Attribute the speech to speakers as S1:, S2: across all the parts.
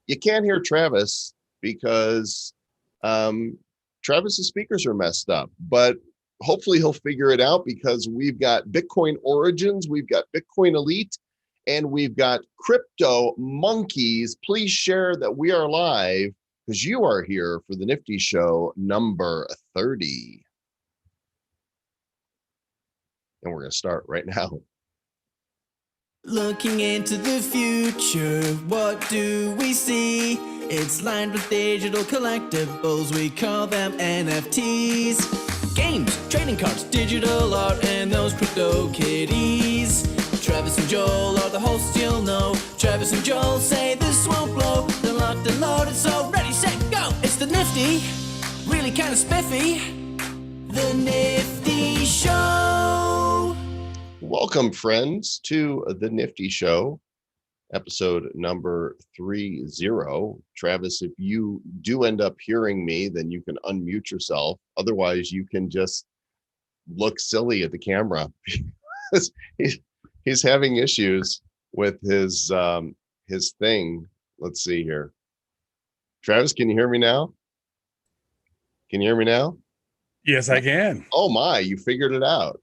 S1: You can't hear Travis because Travis's speakers are messed up, but hopefully he'll figure it out because we've got Bitcoin Origins, we've got Bitcoin Elite, and we've got CryptoMonKeys. Please share that we are live because you are here for the Nifty Show number 30. And we're going to start right now.
S2: Looking into the future, what do we see? It's lined with digital collectibles, we call them NFTs. Games, trading cards, digital art, and those crypto kitties. Travis and Joel are the hosts, you'll know. Travis and Joel say this won't blow. They're locked and loaded, so ready, set, go! It's the Nifty, really kind of spiffy. The Nifty Show.
S1: Welcome, friends, to the Nifty Show, episode number 30. Travis, if you do end up hearing me, then you can unmute yourself. Otherwise, you can just look silly at the camera. He's having issues with his thing. Let's see here. Travis, can you hear me now? Can you hear me now?
S3: Yes, I can.
S1: Oh my, you figured it out.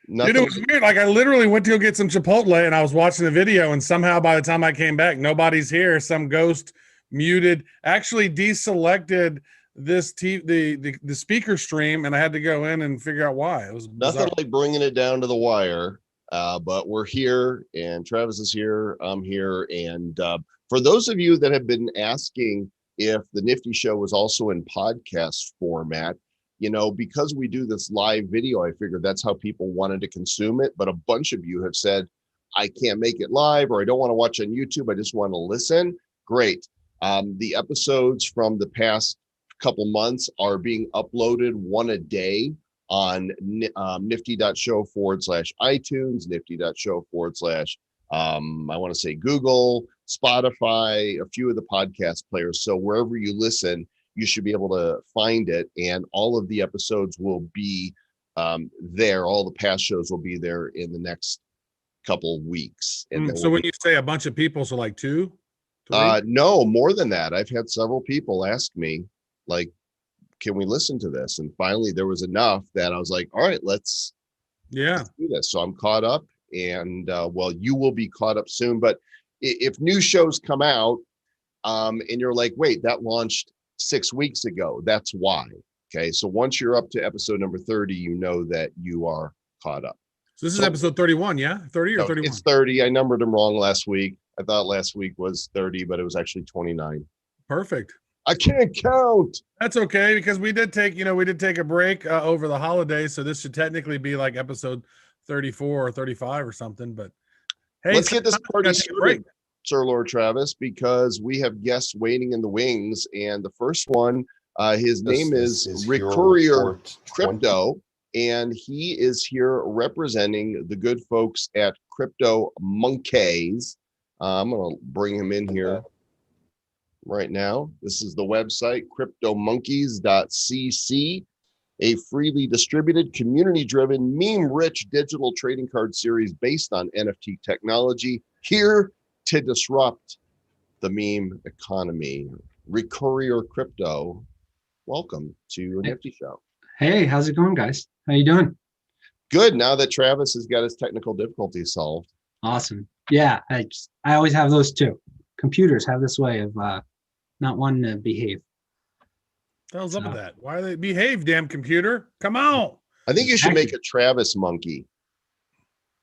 S1: Nothing.
S3: Dude, it was weird. Like, I literally went to go get some Chipotle and I was watching the video, and somehow by the time I came back, nobody's here. Some ghost muted, actually deselected this the speaker stream, and I had to go in and figure out why. It was
S1: nothing like bringing it down to the wire. But we're here, and Travis is here. I'm here. And for those of you that have been asking if the Nifty Show was also in podcast format, you know, because we do this live video, I figured that's how people wanted to consume it. But a bunch of you have said, I can't make it live, or I don't want to watch on YouTube. I just want to listen. Great. The episodes from the past couple months are being uploaded one a day on nifty.show/iTunes, nifty.show/ I want to say Google, Spotify, a few of the podcast players. So wherever you listen, you should be able to find it, and all of the episodes will be there. All the past shows will be there in the next couple weeks. And
S3: so when you say a bunch of people, so like two?
S1: No, more than that. I've had several people ask me, like, can we listen to this? And finally, there was enough that I was like, all right, let's do this. So I'm caught up, and well, you will be caught up soon. But if new shows come out, and you're like, wait, that launched 6 weeks ago, that's why. Okay, so once you're up to episode number 30, you know that you are caught up.
S3: So this is episode 31, yeah? 30 or 31?
S1: It's 30. I numbered them wrong last week. I thought last week was 30, but it was actually 29.
S3: Perfect.
S1: I can't count.
S3: That's okay, because we did take a break over the holidays, so this should technically be like episode 34 or 35 or something. But hey,
S1: let's get this party started, Sir Lord Travis, because we have guests waiting in the wings. And the first one, his name is Courier Crypto, and he is here representing the good folks at CryptoMonKeys. I'm going to bring him in here right now. This is the website, CryptoMonKeys.cc, a freely distributed, community-driven, meme-rich digital trading card series based on NFT technology, here to disrupt the meme economy. Courier Crypto, welcome to Nifty Show.
S4: Hey, how's it going, guys? How you doing?
S1: Good, now that Travis has got his technical difficulties solved.
S4: Awesome. Yeah, I always have those too. Computers have this way of not wanting to behave.
S3: What the hell's up with that? Why do they behave, damn computer? Come on.
S1: I think you should make a Travis monkey.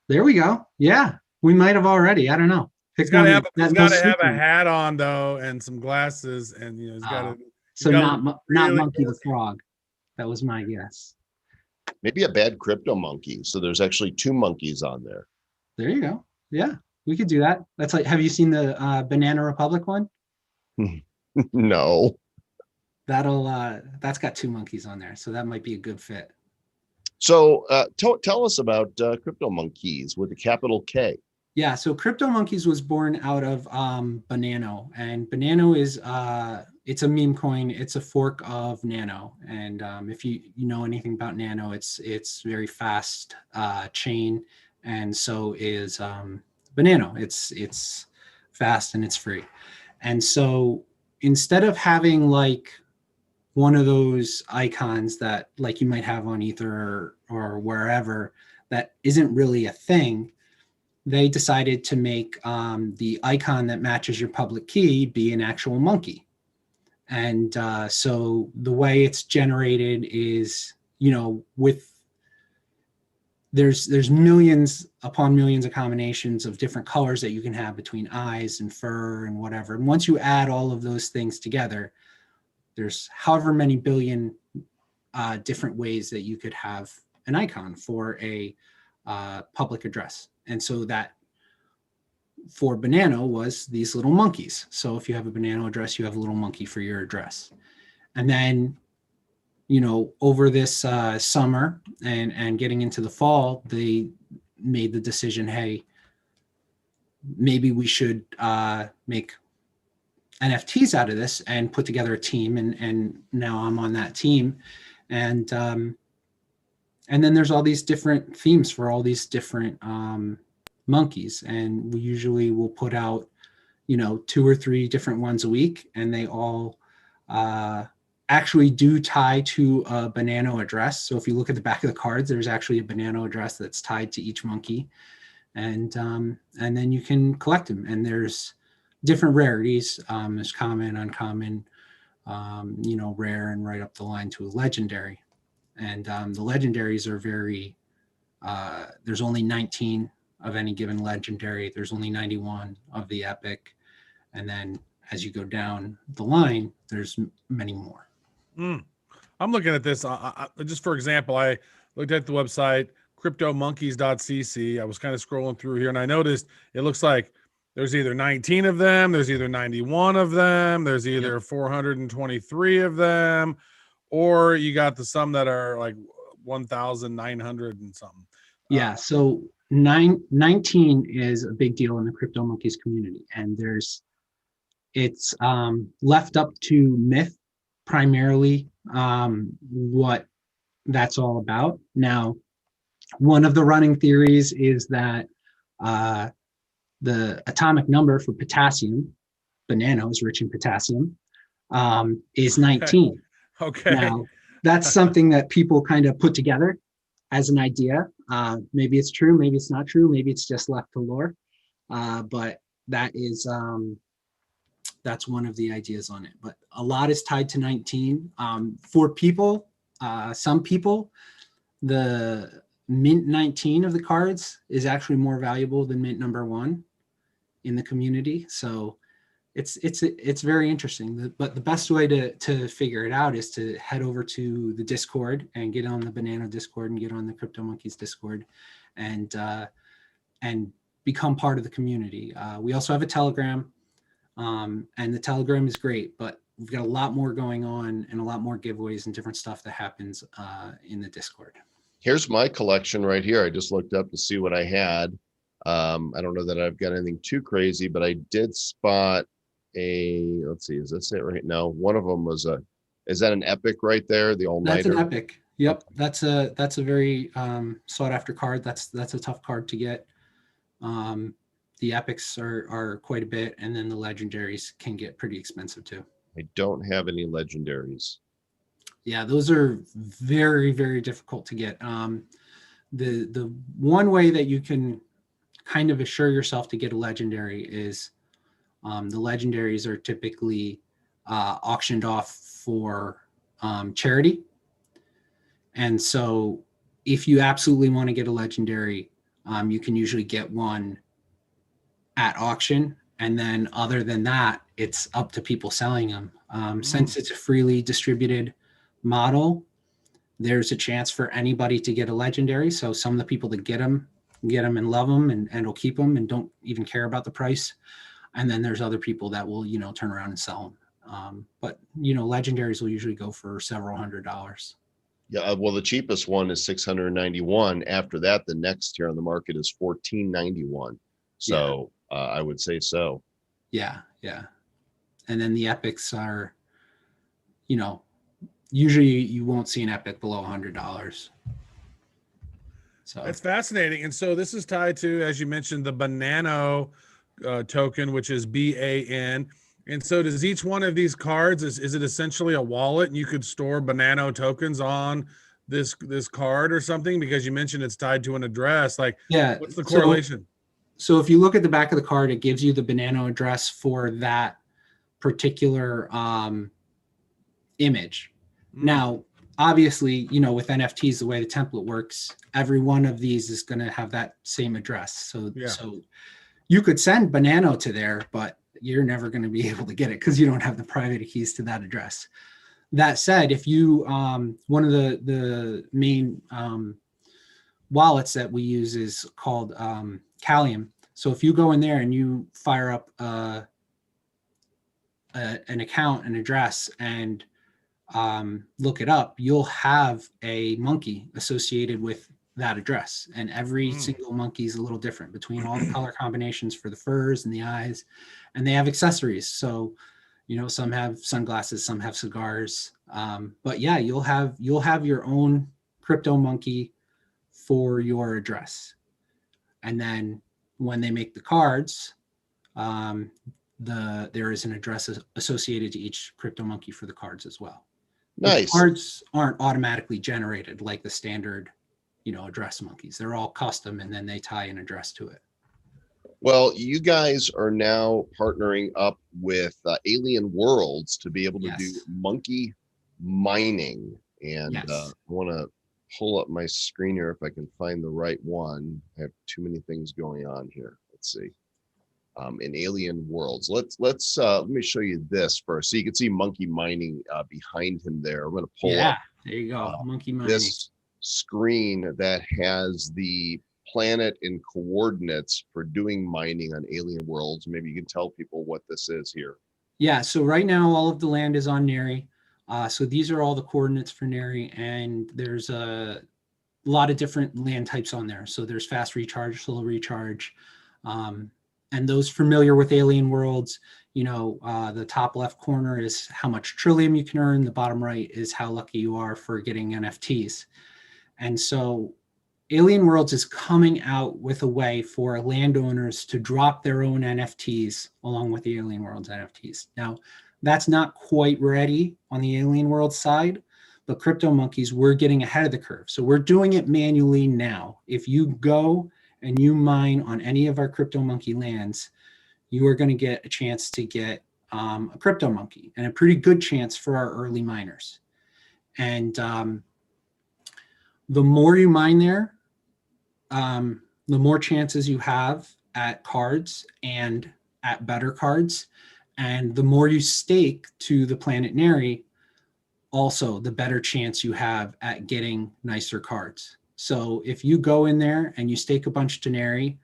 S4: There we go. Yeah, we might have already. I don't know.
S3: He's got to have a hat on though, and some glasses, and you know he's got to.
S4: So not Monkey the Frog. That was my guess.
S1: Maybe a bad crypto monkey. So there's actually two monkeys on there.
S4: There you go. Yeah, we could do that. That's like, have you seen the Banana Republic one?
S1: No.
S4: That's got two monkeys on there, so that might be a good fit.
S1: So tell us about CryptoMonKeys with a capital K.
S4: Yeah, so CryptoMonKeys was born out of Banano, and Banano is it's a meme coin. It's a fork of Nano, and if you know anything about Nano, it's very fast chain, and so is Banano. It's fast and it's free, And so instead of having like one of those icons that like you might have on Ether or wherever that isn't really a thing, they decided to make the icon that matches your public key be an actual monkey. And so the way it's generated is, with there's millions upon millions of combinations of different colors that you can have between eyes and fur and whatever. And once you add all of those things together, there's however many billion different ways that you could have an icon for a public address. And so that for Banano was these little monkeys. So if you have a Banano address, you have a little monkey for your address. And then, over this summer and getting into the fall, they made the decision, hey, maybe we should make NFTs out of this and put together a team. And now I'm on that team. And then there's all these different themes for all these different monkeys. And we usually will put out, 2 or 3 different ones a week. And they all actually do tie to a Banano address. So if you look at the back of the cards, there's actually a Banano address that's tied to each monkey. And then you can collect them. And there's different rarities. There's common, uncommon, rare, and right up the line to a legendary. And the legendaries are very, there's only 19 of any given legendary. There's only 91 of the epic. And then as you go down the line, there's many more.
S3: I'm looking at this. Just for example, I looked at the website, CryptoMonKeys.cc. I was kind of scrolling through here and I noticed it looks like there's either 19 of them, there's either 91 of them, there's either 423 of them, or you got some that are like 1,900 and something.
S4: Yeah, so 19 is a big deal in the CryptoMonKeys community, and it's left up to myth primarily what that's all about. Now, one of the running theories is that the atomic number for potassium, Banano is rich in potassium, is 19.
S3: Okay.
S4: Now, that's something that people kind of put together as an idea. Maybe it's true, maybe it's not true, maybe it's just left to lore. But that is, that's one of the ideas on it. But a lot is tied to 19. For people, some people, the mint 19 of the cards is actually more valuable than mint number 1 in the community. So it's very interesting. But the best way to figure it out is to head over to the Discord and get on the Banano Discord and get on the CryptoMonKeys Discord and become part of the community. We also have a Telegram, and the Telegram is great, but we've got a lot more going on and a lot more giveaways and different stuff that happens in the Discord.
S1: Here's my collection right here. I just looked up to see what I had. I don't know that I've got anything too crazy, but I did spot let's see, is this it right now? One of them was is that an epic right there? The all-nighter?
S4: That's an epic. Yep. That's a very sought after card. That's a tough card to get. The epics are quite a bit, and then the legendaries can get pretty expensive too.
S1: I don't have any legendaries.
S4: Yeah, those are very, very difficult to get. The one way that you can kind of assure yourself to get a legendary is the legendaries are typically auctioned off for charity. And so if you absolutely want to get a legendary, you can usually get one at auction. And then other than that, it's up to people selling them. Since it's a freely distributed model, there's a chance for anybody to get a legendary. So some of the people that get them and love them and will keep them and don't even care about the price. And then there's other people that will, turn around and sell them. But, legendaries will usually go for several $100s.
S1: Yeah, well, the cheapest one is $691. After that, the next tier on the market is $1,491. So I would say so.
S4: Yeah. And then the epics are, usually you won't see an epic below $100. So
S3: it's fascinating. And so this is tied to, as you mentioned, the Banano token, which is BAN. And so does each one of these cards, is it essentially a wallet and you could store Banano tokens on this card or something? Because you mentioned it's tied to an address. Like,
S4: Yeah.
S3: what's the correlation?
S4: So if you look at the back of the card, it gives you the Banano address for that particular image. Now, obviously, you know, with NFTs, the way the template works, every one of these is going to have that same address. So you could send Banano to there, but you're never going to be able to get it because you don't have the private keys to that address. That said, if you one of the main wallets that we use is called Callium. So if you go in there and you fire up an account, an address, and look it up, you'll have a monkey associated with that address. And every single monkey is a little different between all the color combinations for the furs and the eyes. And they have accessories. So, you know, some have sunglasses, some have cigars. But yeah, you'll have your own CryptoMonkey for your address. And then when they make the cards, there is an address associated to each CryptoMonkey for the cards as well.
S1: Nice.
S4: The cards aren't automatically generated like the standard, you know, address monkeys. They're all custom, and then they tie an address to it.
S1: Well, you guys are now partnering up with Alien Worlds to be able to do monkey mining. And I want to pull up my screen here if I can find the right one. I have too many things going on here. Let's see. In Alien Worlds, let me show you this first, so you can see monkey mining behind him there. I'm going to pull up.
S4: There you go, monkey mining.
S1: This screen that has the planet and coordinates for doing mining on Alien Worlds. Maybe you can tell people what this is here.
S4: Yeah, so right now all of the land is on Neri. So these are all the coordinates for Neri, and there's a lot of different land types on there. So there's fast recharge, slow recharge, and those familiar with Alien Worlds, you know, the top left corner is how much Trillium you can earn. The bottom right is how lucky you are for getting NFTs. And so Alien Worlds is coming out with a way for landowners to drop their own NFTs along with the Alien Worlds NFTs. Now, that's not quite ready on the Alien Worlds side, but CryptoMonkeys, we're getting ahead of the curve. So we're doing it manually now. If you go and you mine on any of our CryptoMonkey lands, you are going to get a chance to get a CryptoMonkey, and a pretty good chance for our early miners. And the more you mine there, the more chances you have at cards and at better cards. And the more you stake to the planet Neri, also the better chance you have at getting nicer cards. So if you go in there and you stake a bunch to Neri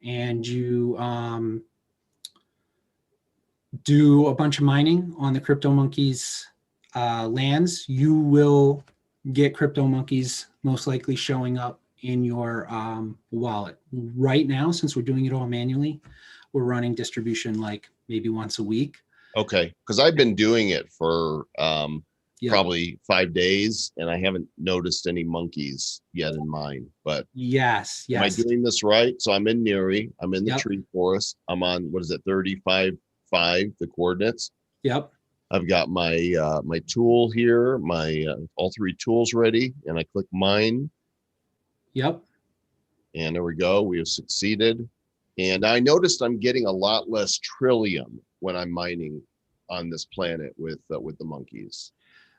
S4: and you do a bunch of mining on the CryptoMonkeys lands, you will get CryptoMonkeys most likely showing up in your wallet. Right now, since we're doing it all manually, we're running distribution like maybe once a week.
S1: Okay, because I've been doing it for probably 5 days, and I haven't noticed any monkeys yet in mine. But
S4: yes,
S1: am I doing this right? So I'm in Neri, I'm in the tree forest. I'm on, what is it, 35.5, the coordinates.
S4: Yep.
S1: I've got my my tool here, my all three tools ready, and I click mine.
S4: Yep.
S1: And there we go. We have succeeded. And I noticed I'm getting a lot less Trillium when I'm mining on this planet with the monkeys.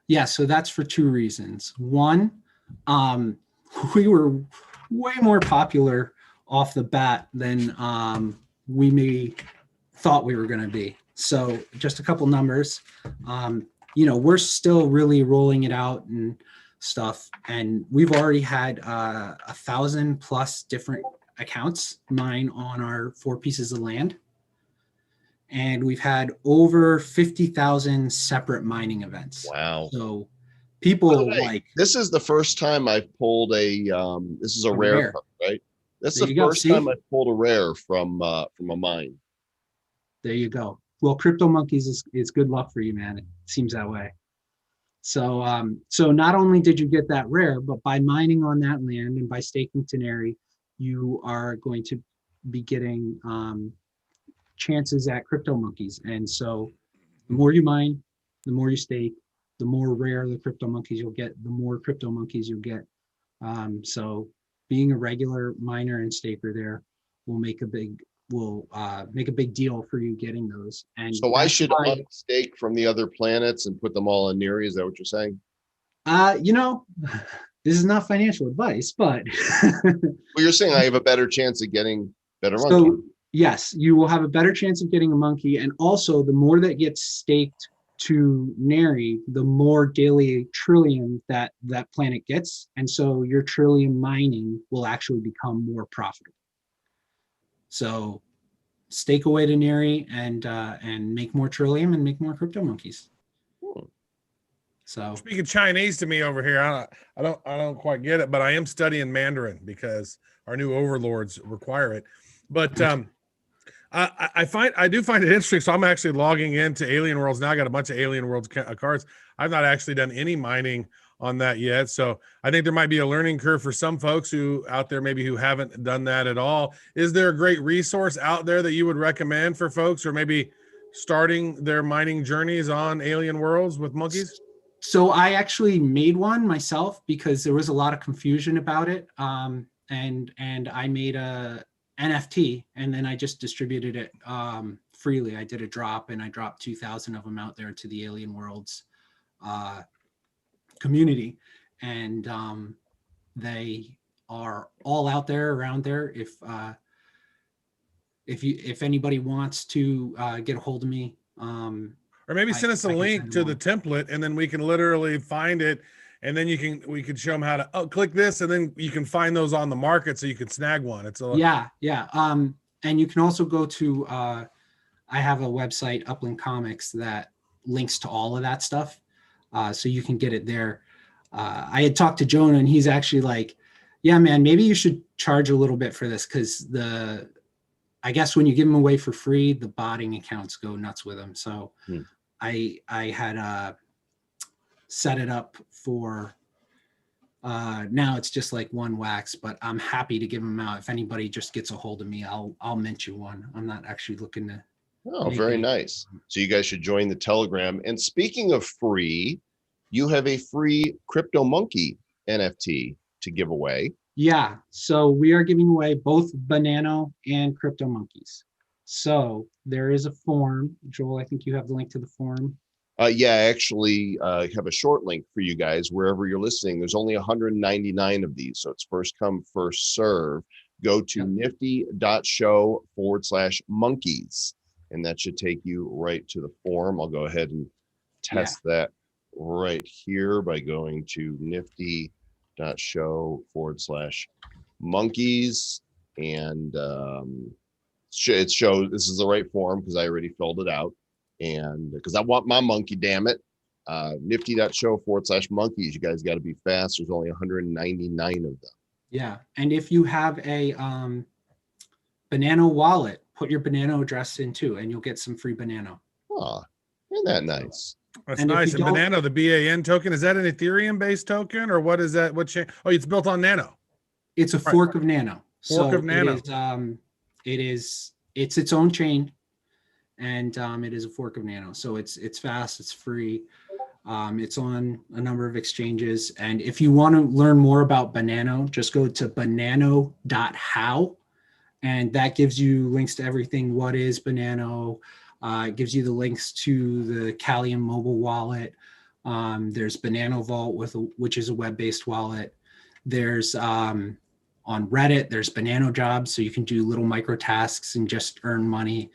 S4: Yeah, so that's for two reasons. One, we were way more popular off the bat than we may thought we were going to be. So just a couple numbers. You know, we're still really rolling it out and stuff, and we've already had 1,000+ different accounts mine on our 4 pieces of land. And we've had over 50,000 separate mining events.
S1: Wow.
S4: So people
S1: this is the first time I've pulled a this is a rare card, right? This is the first time I've pulled a rare from a mine.
S4: There you go. Well, CryptoMonkeys is good luck for you, man. It seems that way. So so not only did you get that rare, but by mining on that land and by staking to Neri, you are going to be getting chances at CryptoMonkeys. And so The more you mine, the more you stake, the more rare the CryptoMonkeys you'll get, the more CryptoMonkeys you'll get. So being a regular miner and staker there will make a big deal for you getting those. And
S1: So I
S4: that's
S1: should
S4: why,
S1: unstake from the other planets and put them all in Neri. Is that what you're saying?
S4: you know, this is not financial advice, but
S1: Well, you're saying I have a better chance of getting better monkey.
S4: so yes, you will have a better chance of getting a monkey. And also the more that gets staked to Neri, the more daily trillium that planet gets. And so your trillium mining will actually become more profitable. So stake away to Neri and make more trillium and make more CryptoMonkeys. So
S3: Speaking Chinese to me over here, I don't quite get it, but I am studying Mandarin because our new overlords require it. But I do find it interesting. So I'm actually logging into Alien Worlds now. I got a bunch of Alien Worlds cards. I've not actually done any mining on that yet. So I think there might be a learning curve for some folks who out there maybe who haven't done that at all. Is there a great resource out there that you would recommend for folks or maybe starting their mining journeys on Alien Worlds with monkeys?
S4: So I actually made one myself because there was a lot of confusion about it. And I made a NFT and then I just distributed it freely. I did a drop and I dropped 2,000 of them out there to the Alien Worlds community. And they are all out there around there. If anybody wants to get a hold of me,
S3: or maybe send us a link to the template and then we can literally find it. And then we could show them how to click this, and then you can find those on the market, so you could snag one. It's
S4: yeah. And you can also go to I have a website, Upland Comics, that links to all of that stuff, so you can get it there. I had talked to Jonah, and he's actually like, "Yeah, man, maybe you should charge a little bit for this because I guess when you give them away for free, the botting accounts go nuts with them." So I had set it up for now it's just like one wax, but I'm happy to give them out. If anybody just gets a hold of me, I'll mint you one. I'm not actually looking to.
S1: Oh, very nice. So you guys should join the Telegram. And speaking of free, you have a free CryptoMonkey NFT to give away.
S4: Yeah, so we are giving away both Banano and CryptoMonkeys. So there is a form. Joel, I think you have the link to the form.
S1: Yeah, I actually have a short link for you guys wherever you're listening. There's only 199 of these, so it's first come, first serve. Go to nifty.show/monkeys, and that should take you right to the form. I'll go ahead and test that right here by going to nifty.show/monkeys, and it shows this is the right form because I already filled it out. And because I want my monkey, damn it. Nifty.show/monkeys. You guys got to be fast. There's only 199 of them.
S4: Yeah. And if you have a Banano wallet, put your Banano address in too, and you'll get some free Banano.
S1: Oh, isn't that nice?
S3: That's nice. And Banano, the BAN token, is that an Ethereum based token or what is that? What chain? Oh, it's built on Nano.
S4: It's a fork of Nano.
S3: Fork of Nano.
S4: It's its own chain. And it is a fork of Nano. So it's fast, it's free. It's on a number of exchanges. And if you want to learn more about Banano, just go to banano.how. And that gives you links to everything. What is Banano? It gives you the links to the Callium mobile wallet. There's Banano Vault, which is a web-based wallet. There's on Reddit, there's Banano Jobs. So you can do little micro tasks and just earn money.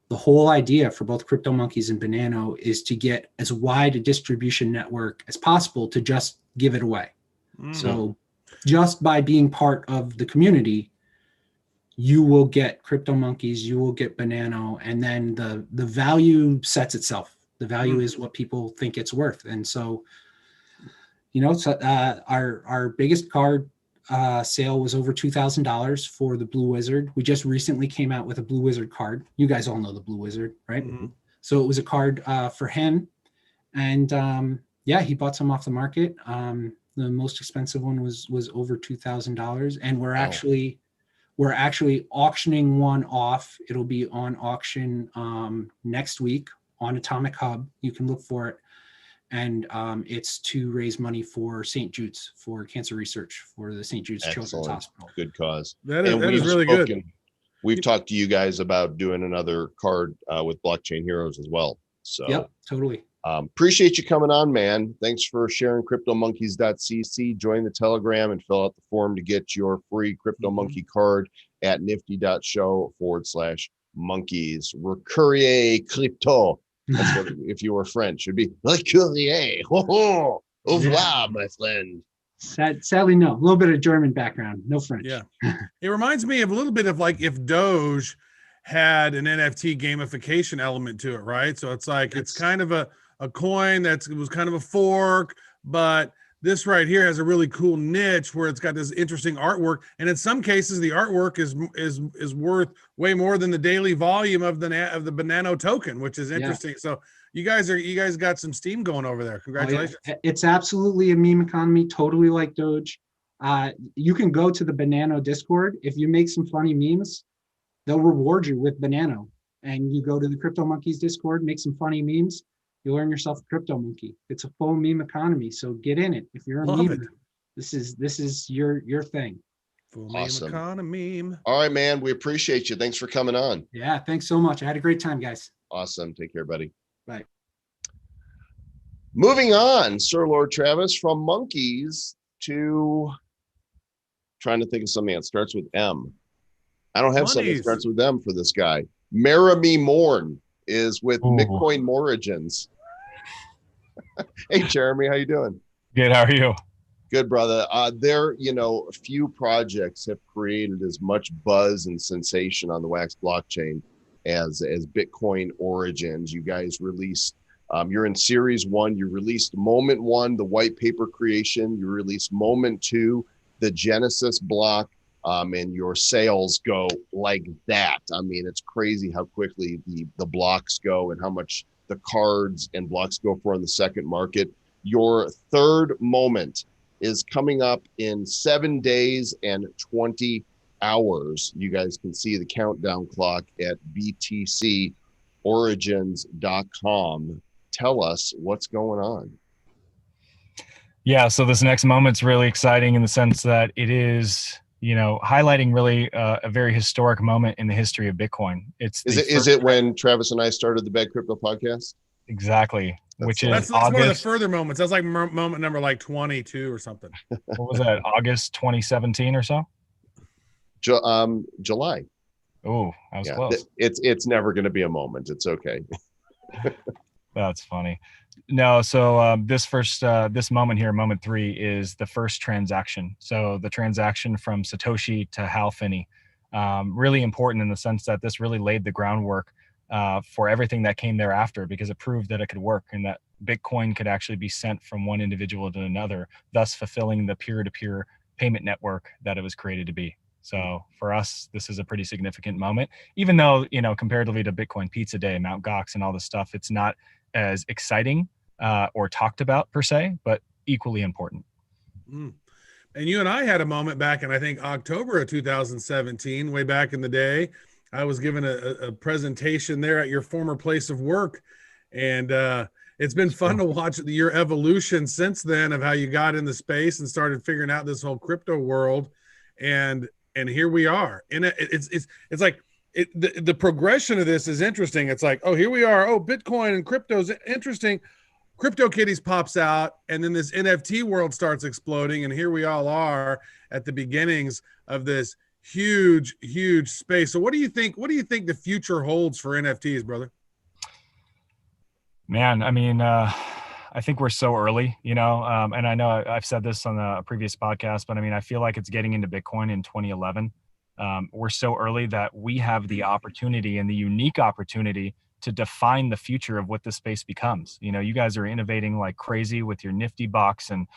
S4: The whole idea for both CryptoMonkeys and Banano is to get as wide a distribution network as possible to just give it away. Mm-hmm. So just by being part of the community, you will get CryptoMonkeys, you will get Banano, and then the value sets itself. The value is what people think it's worth. And so, our biggest card sale was over $2,000 for the Blue Wizard. We just recently came out with a Blue Wizard card. You guys all know the Blue Wizard, right? Mm-hmm. So it was a card for him, and he bought some off the market. The most expensive one was over $2,000, and we're actually auctioning one off. It'll be on auction next week on Atomic Hub. You can look for it. And it's to raise money for St. Jude's, for cancer research for the St. Jude's Children's Hospital.
S1: Good cause.
S3: That is really good.
S1: We've talked to you guys about doing another card with Blockchain Heroes as well. So
S4: yep, totally.
S1: Appreciate you coming on, man. Thanks for sharing CryptoMonkeys.cc. Join the Telegram and fill out the form to get your free CryptoMonkey card at nifty.show/monkeys. Recurrier crypto. That's what, if you were French, it'd be Recurrier. Au revoir, my friend.
S4: Sadly, no. A little bit of German background, no French.
S3: Yeah. It reminds me of a little bit of like if Doge had an NFT gamification element to it, right? So it's like, it's kind of a coin it was kind of a fork, but this right here has a really cool niche where it's got this interesting artwork. And in some cases, the artwork is worth way more than the daily volume of the Banano token, which is interesting. Yeah. So you guys got some steam going over there. Congratulations.
S4: Oh, yeah. It's absolutely a meme economy, totally like Doge. You can go to the Banano Discord. If you make some funny memes, they'll reward you with Banano. And you go to the CryptoMonkeys Discord, make some funny memes. You'll earn yourself a crypto monkey. It's a full meme economy, so get in it. If you're a meme, this is your thing.
S3: Full awesome. Meme economy.
S1: All right, man. We appreciate you. Thanks for coming on.
S4: Yeah, thanks so much. I had a great time, guys.
S1: Awesome. Take care, buddy.
S4: Bye.
S1: Moving on, Sir Lord Travis, from monkeys to trying to think of something that starts with M. I don't have something that starts with M for this guy. Maramy Morn is with Bitcoin Origins. Hey, Jeremy, how you doing?
S5: Good. How are you?
S1: Good, brother. A few projects have created as much buzz and sensation on the Wax blockchain as Bitcoin Origins. You guys released, you're in series 1. You released Moment 1, the white paper creation. You released Moment 2, the Genesis block. And your sales go like that. I mean, it's crazy how quickly the blocks go and how much the cards and blocks go for in the second market. Your third moment is coming up in 7 days and 20 hours. You guys can see the countdown clock at btcorigins.com. Tell us what's going on.
S5: Yeah, so this next moment's really exciting in the sense that it is, highlighting really a very historic moment in the history of Bitcoin. Is it when Travis and I started the Bad Crypto podcast? Exactly.
S3: That's one of the further moments. That's like moment number like 22 or something.
S5: What was that? August 2017 or so?
S1: July.
S5: Oh, I was close.
S1: It's never going to be a moment. It's okay.
S5: That's funny. No, so this moment here, moment 3, is the first transaction. So the transaction from Satoshi to Hal Finney, really important in the sense that this really laid the groundwork for everything that came thereafter, because it proved that it could work and that Bitcoin could actually be sent from one individual to another, thus fulfilling the peer-to-peer payment network that it was created to be. So for us, this is a pretty significant moment, even though, comparatively to Bitcoin Pizza Day, Mt. Gox and all this stuff, it's not as exciting or talked about per se, but equally important.
S3: And you and I had a moment back in, I think, October of 2017, way back in the day. I was given a presentation there at your former place of work. And it's been fun to watch your evolution since then of how you got in the space and started figuring out this whole crypto world. And here we are. And it's like, the progression of this is interesting. It's like, oh, here we are. Oh, Bitcoin and crypto's interesting. CryptoKitties pops out, and then this NFT world starts exploding. And here we all are at the beginnings of this huge, huge space. So what do you think the future holds for NFTs, brother?
S5: Man, I mean, I think we're so early, and I know I've said this on a previous podcast, but I mean, I feel like it's getting into Bitcoin in 2011. We're so early that we have the opportunity and the unique opportunity to define the future of what this space becomes. You guys are innovating like crazy with your Nifty box and,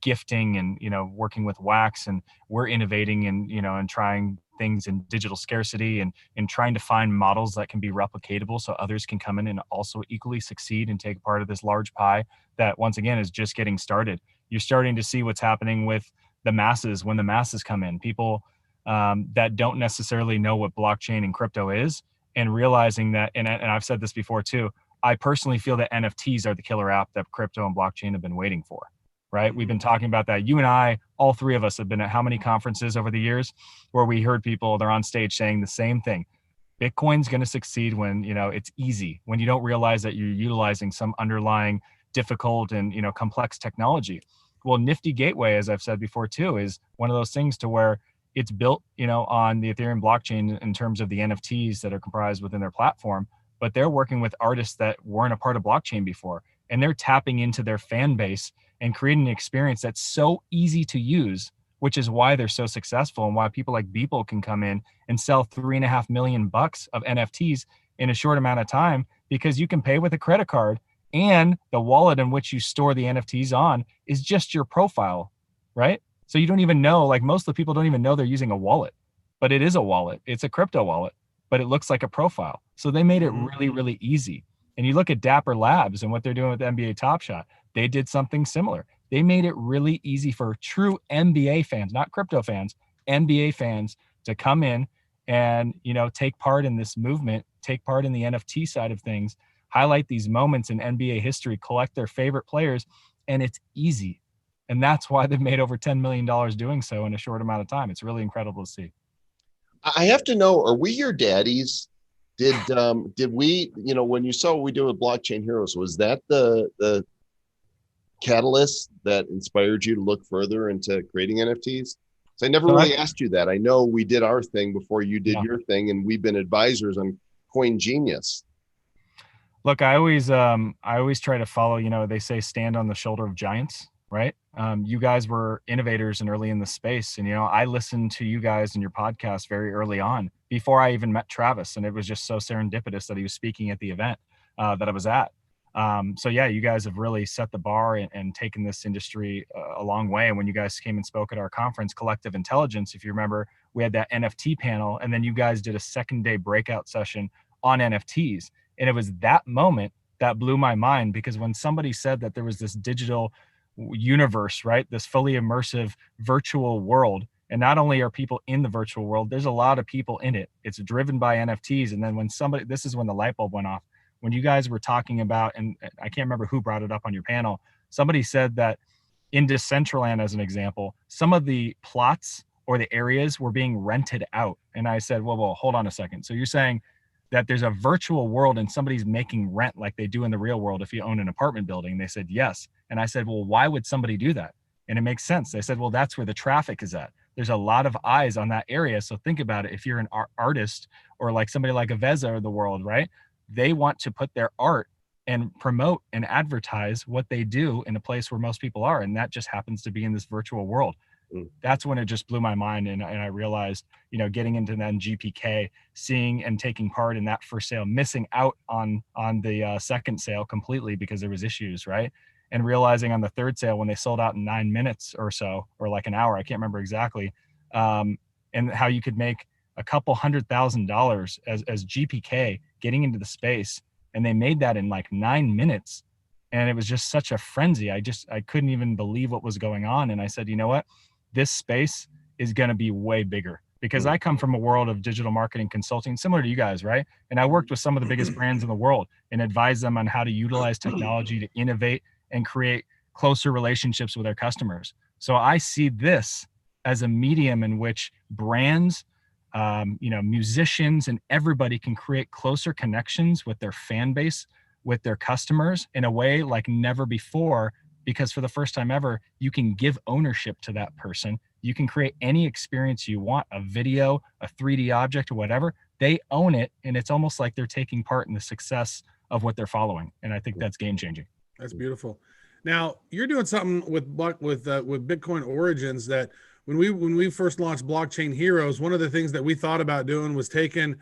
S5: gifting and, working with Wax, and we're innovating and trying things in digital scarcity and trying to find models that can be replicatable so others can come in and also equally succeed and take part of this large pie that, once again, is just getting started. You're starting to see what's happening with the masses when the masses come in. People that don't necessarily know what blockchain and crypto is, and realizing that, and I've said this before too, I personally feel that NFTs are the killer app that crypto and blockchain have been waiting for, right? We've been talking about that. You and I, all three of us have been at how many conferences over the years where we heard people, they're on stage saying the same thing. Bitcoin's going to succeed when, it's easy, when you don't realize that you're utilizing some underlying difficult and, complex technology. Well, Nifty Gateway, as I've said before too, is one of those things to where it's built, on the Ethereum blockchain in terms of the NFTs that are comprised within their platform, but they're working with artists that weren't a part of blockchain before, and they're tapping into their fan base and creating an experience that's so easy to use, which is why they're so successful and why people like Beeple can come in and sell $3.5 million of NFTs in a short amount of time, because you can pay with a credit card, and the wallet in which you store the NFTs on is just your profile, right? So you don't even know, like most of the people don't even know they're using a wallet, but it is a wallet. It's a crypto wallet, but it looks like a profile. So they made it really, really easy. And you look at Dapper Labs and what they're doing with NBA Top Shot, they did something similar. They made it really easy for true NBA fans, not crypto fans, NBA fans to come in and, take part in this movement, take part in the NFT side of things, highlight these moments in NBA history, collect their favorite players, and it's easy. And that's why they've made over $10 million doing so in a short amount of time. It's really incredible to see.
S1: I have to know, are we your daddies? Did we, when you saw what we did with Blockchain Heroes, was that the catalyst that inspired you to look further into creating NFTs? So I never really asked you that. I know we did our thing before you did your thing, and we've been advisors on Coin Genius.
S5: Look, I always try to follow, they say stand on the shoulder of giants, right? You guys were innovators and early in the space. And, I listened to you guys and your podcast very early on before I even met Travis. And it was just so serendipitous that he was speaking at the event that I was at. So yeah, you guys have really set the bar and taken this industry a long way. And when you guys came and spoke at our conference, Collective Intelligence, if you remember, we had that NFT panel, and then you guys did a second day breakout session on NFTs. And it was that moment that blew my mind, because when somebody said that there was this digital universe, right, this fully immersive virtual world, and not only are people in the virtual world, there's a lot of people in it. It's driven by NFTs. And then when this is when the light bulb went off. When you guys were talking about, and I can't remember who brought it up on your panel, somebody said that in Decentraland, as an example, some of the plots or the areas were being rented out. And I said, well, hold on a second. So you're saying that there's a virtual world and somebody's making rent like they do in the real world if you own an apartment building? They said, yes. And I said, well, why would somebody do that? And it makes sense. They said, well, that's where the traffic is at. There's a lot of eyes on that area. So think about it. If you're an artist, or like somebody like Aveza of the world, right? They want to put their art and promote and advertise what they do in a place where most people are. And that just happens to be in this virtual world. That's when it just blew my mind. And I realized, getting into then GPK, seeing and taking part in that first sale, missing out on the second sale completely because there was issues, right? And realizing on the third sale, when they sold out in 9 minutes or so, or like an hour, I can't remember exactly, and how you could make a couple $100,000 as GPK getting into the space. And they made that in like 9 minutes. And it was just such a frenzy. I couldn't even believe what was going on. And I said, you know what? This space is going to be way bigger, because I come from a world of digital marketing consulting, similar to you guys, right? And I worked with some of the biggest brands in the world and advised them on how to utilize technology to innovate and create closer relationships with their customers. So I see this as a medium in which brands, musicians, and everybody can create closer connections with their fan base, with their customers in a way like never before, because for the first time ever, you can give ownership to that person. You can create any experience you want, a video, a 3D object, or whatever. They own it, and it's almost like they're taking part in the success of what they're following. And I think that's game changing.
S3: That's beautiful. Now you're doing something with Bitcoin Origins that when we first launched Blockchain Heroes, one of the things that we thought about doing was taking,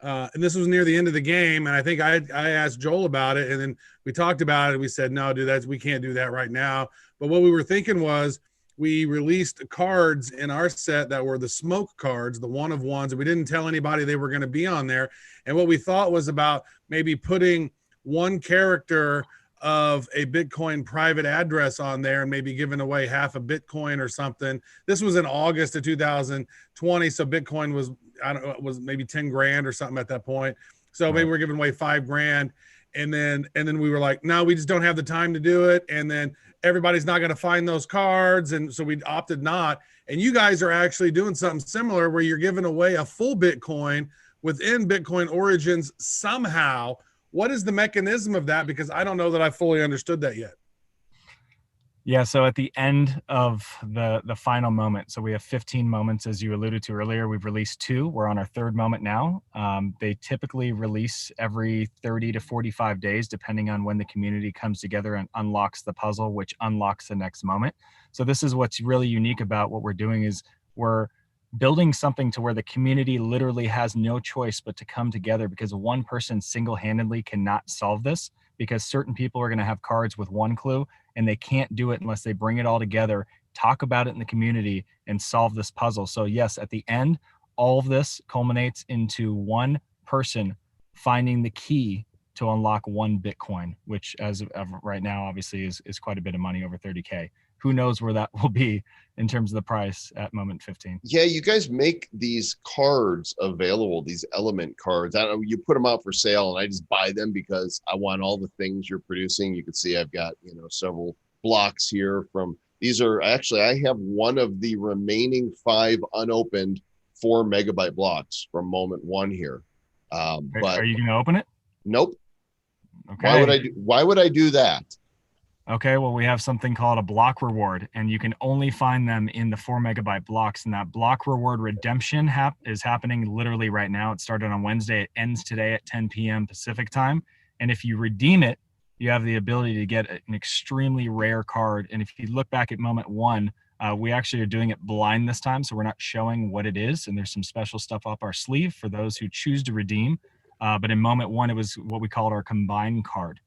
S3: and this was near the end of the game, and I think I asked Joel about it, and then we talked about it, and we said, no, dude, we can't do that right now. But what we were thinking was, we released cards in our set that were the smoke cards, the one of ones, and we didn't tell anybody they were going to be on there. And what we thought was about maybe putting one character of a Bitcoin private address on there and maybe giving away half a Bitcoin or something. This was in August of 2020. So Bitcoin was, was maybe 10 grand or something at that point. So maybe we're giving away $5 grand. and then we were like, no, we just don't have the time to do it. And then everybody's not going to find those cards. And so we opted not. And you guys are actually doing something similar where you're giving away a full Bitcoin within Bitcoin Origins somehow. What is the mechanism of that? Because I don't know that I fully understood that yet.
S5: Yeah, so at the end of the final moment, so we have 15 moments, as you alluded to earlier. We've released 2. We're on our 3rd moment now. They typically release every 30 to 45 days, depending on when the community comes together and unlocks the puzzle, which unlocks the next moment. So this is what's really unique about what we're doing is we're building something to where the community literally has no choice but to come together, because one person single-handedly cannot solve this, because certain people are going to have cards with one clue and they can't do it unless they bring it all together, talk about it in the community, and solve this puzzle. So yes, at the end, all of this culminates into one person finding the key to unlock 1 Bitcoin, which as of right now, obviously is quite a bit of money, over 30K. Who knows where that will be in terms of the price at moment 15.
S1: Yeah, you guys make these cards available, these element cards. I don't know, you put them out for sale and I just buy them because I want all the things you're producing. You can see I've got, several blocks here from, these are actually, I have one of the remaining 5 unopened 4 megabyte blocks from moment 1 here. But
S5: are you going to open it?
S1: Nope.
S5: Okay.
S1: Why would I do that?
S5: Okay, well, we have something called a block reward, and you can only find them in the 4 megabyte blocks. And that block reward redemption is happening literally right now. It started on Wednesday. It ends today at 10 p.m. Pacific time. And if you redeem it, you have the ability to get an extremely rare card. And if you look back at moment 1, we actually are doing it blind this time, so we're not showing what it is. And there's some special stuff up our sleeve for those who choose to redeem. But in moment 1, it was what we called our combined card.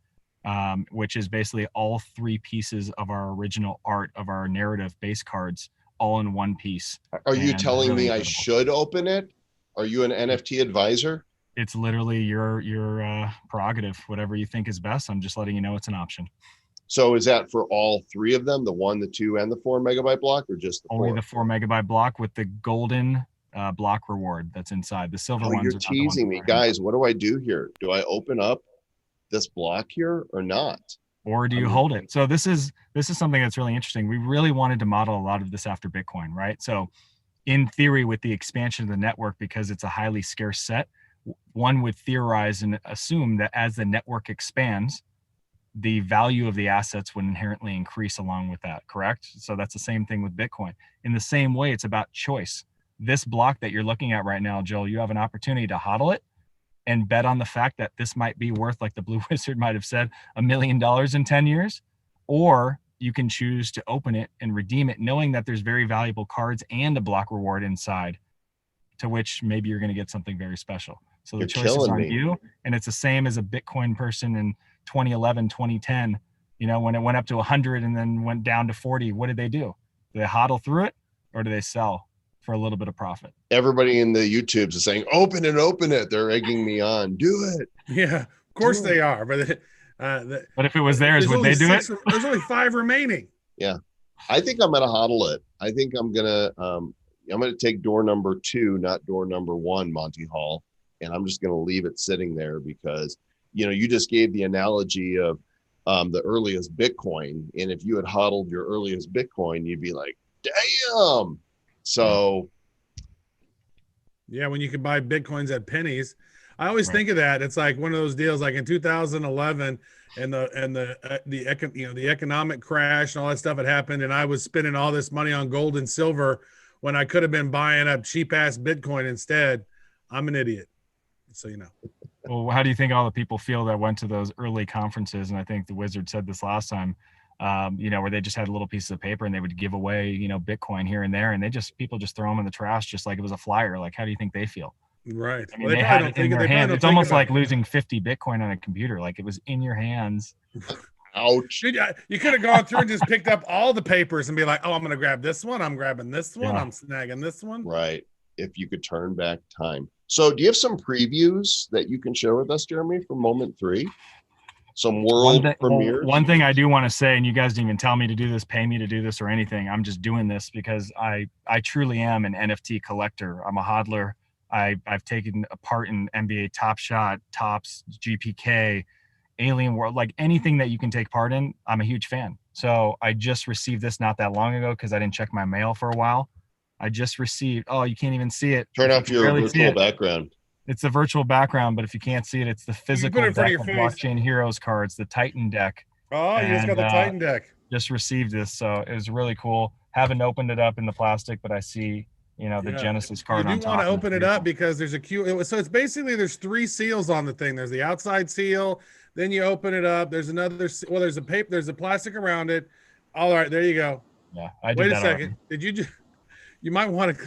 S5: Which is basically all 3 pieces of our original art of our narrative base cards all in one piece.
S1: Are you telling
S5: really
S1: me
S5: incredible.
S1: I should open it? Are you an NFT advisor?
S5: It's literally your prerogative, whatever you think is best. I'm just letting you know it's an option.
S1: So is that for all 3 of them, the 1, the 2, and the 4 megabyte block, or just the 4?
S5: Only the 4 megabyte block with the golden block reward that's inside. The silver ones.
S1: You're teasing me. Guys, what do I do here? Do I open up this block here or not?
S5: Or do you hold it? So this is something that's really interesting. We really wanted to model a lot of this after Bitcoin, right? So in theory, with the expansion of the network, because it's a highly scarce set, one would theorize and assume that as the network expands, the value of the assets would inherently increase along with that, correct? So that's the same thing with Bitcoin. In the same way, it's about choice. This block that you're looking at right now, Joel, you have an opportunity to hodl it and bet on the fact that this might be worth, like the Blue Wizard might have said, $1 million in 10 years, or you can choose to open it and redeem it, knowing that there's very valuable cards and a block reward inside, to which maybe you're going to get something very special. So the choice is on you, and it's the same as a Bitcoin person in 2011, 2010, when it went up to 100 and then went down to 40, what did they do? Do they hodl through it, or do they sell for a little bit of profit?
S1: Everybody in the YouTubes is saying, open it. They're egging me on. Do it.
S3: Yeah, of course they are. But
S5: if it was theirs, would they do it?
S3: There's only 5 remaining.
S1: Yeah. I think I'm going to hodl it. I think I'm going to take door number 2, not door number 1, Monty Hall. And I'm just going to leave it sitting there because, you just gave the analogy of the earliest Bitcoin. And if you had hodled your earliest Bitcoin, you'd be like, damn. So.
S3: Yeah, when you could buy Bitcoins at pennies. I always think of that. It's like one of those deals like in 2011 and the economic crash and all that stuff had happened. And I was spending all this money on gold and silver when I could have been buying up cheap ass Bitcoin instead. I'm an idiot. So,
S5: Well, how do you think all the people feel that went to those early conferences? And I think the Wizard said this last time, where they just had little pieces of paper and they would give away, Bitcoin here and there. And people just throw them in the trash, just like it was a flyer. Like, how do you think they feel?
S3: Right.
S5: I mean, they had it in their hands. It's almost like losing 50 Bitcoin on a computer. Like it was in your hands.
S1: Ouch.
S3: Dude, you could have gone through and just picked up all the papers and be like, oh, I'm going to grab this one. I'm grabbing this one. Yeah. I'm snagging this one.
S1: Right. If you could turn back time. So do you have some previews that you can share with us, Jeremy, for moment 3? Some world premieres?
S5: One thing I do want to say, and you guys didn't even tell me to do this, pay me to do this or anything. I'm just doing this because I truly am an NFT collector. I'm a hodler. I've taken a part in NBA Top Shot, Topps, GPK, alien world, like anything that you can take part in, I'm a huge fan. So I just received this not that long ago because I didn't check my mail for a while. I just received, oh, you can't even see it.
S1: Turn
S5: You
S1: off
S5: can
S1: your
S5: barely see
S1: virtual
S5: it.
S1: background.
S5: It's the virtual background, but if you can't see it, it's the
S3: You can put
S5: physical
S3: it in front
S5: deck
S3: of
S5: of
S3: your face.
S5: Blockchain Heroes cards, the Titan deck.
S3: Oh, you just got the Titan deck.
S5: Just received this, so it was really cool. Haven't opened it up in the plastic, but I see, the
S3: Yeah.
S5: Genesis card
S3: You
S5: on
S3: do
S5: top.
S3: want to open it up because there's a Q. So it's basically there's 3 seals on the thing. There's the outside seal. Then you open it up. There's another. Well, there's a paper. There's a plastic around it. All right, there you go.
S5: Yeah, I did
S3: Wait a
S5: that
S3: second. Did you just? You might want to.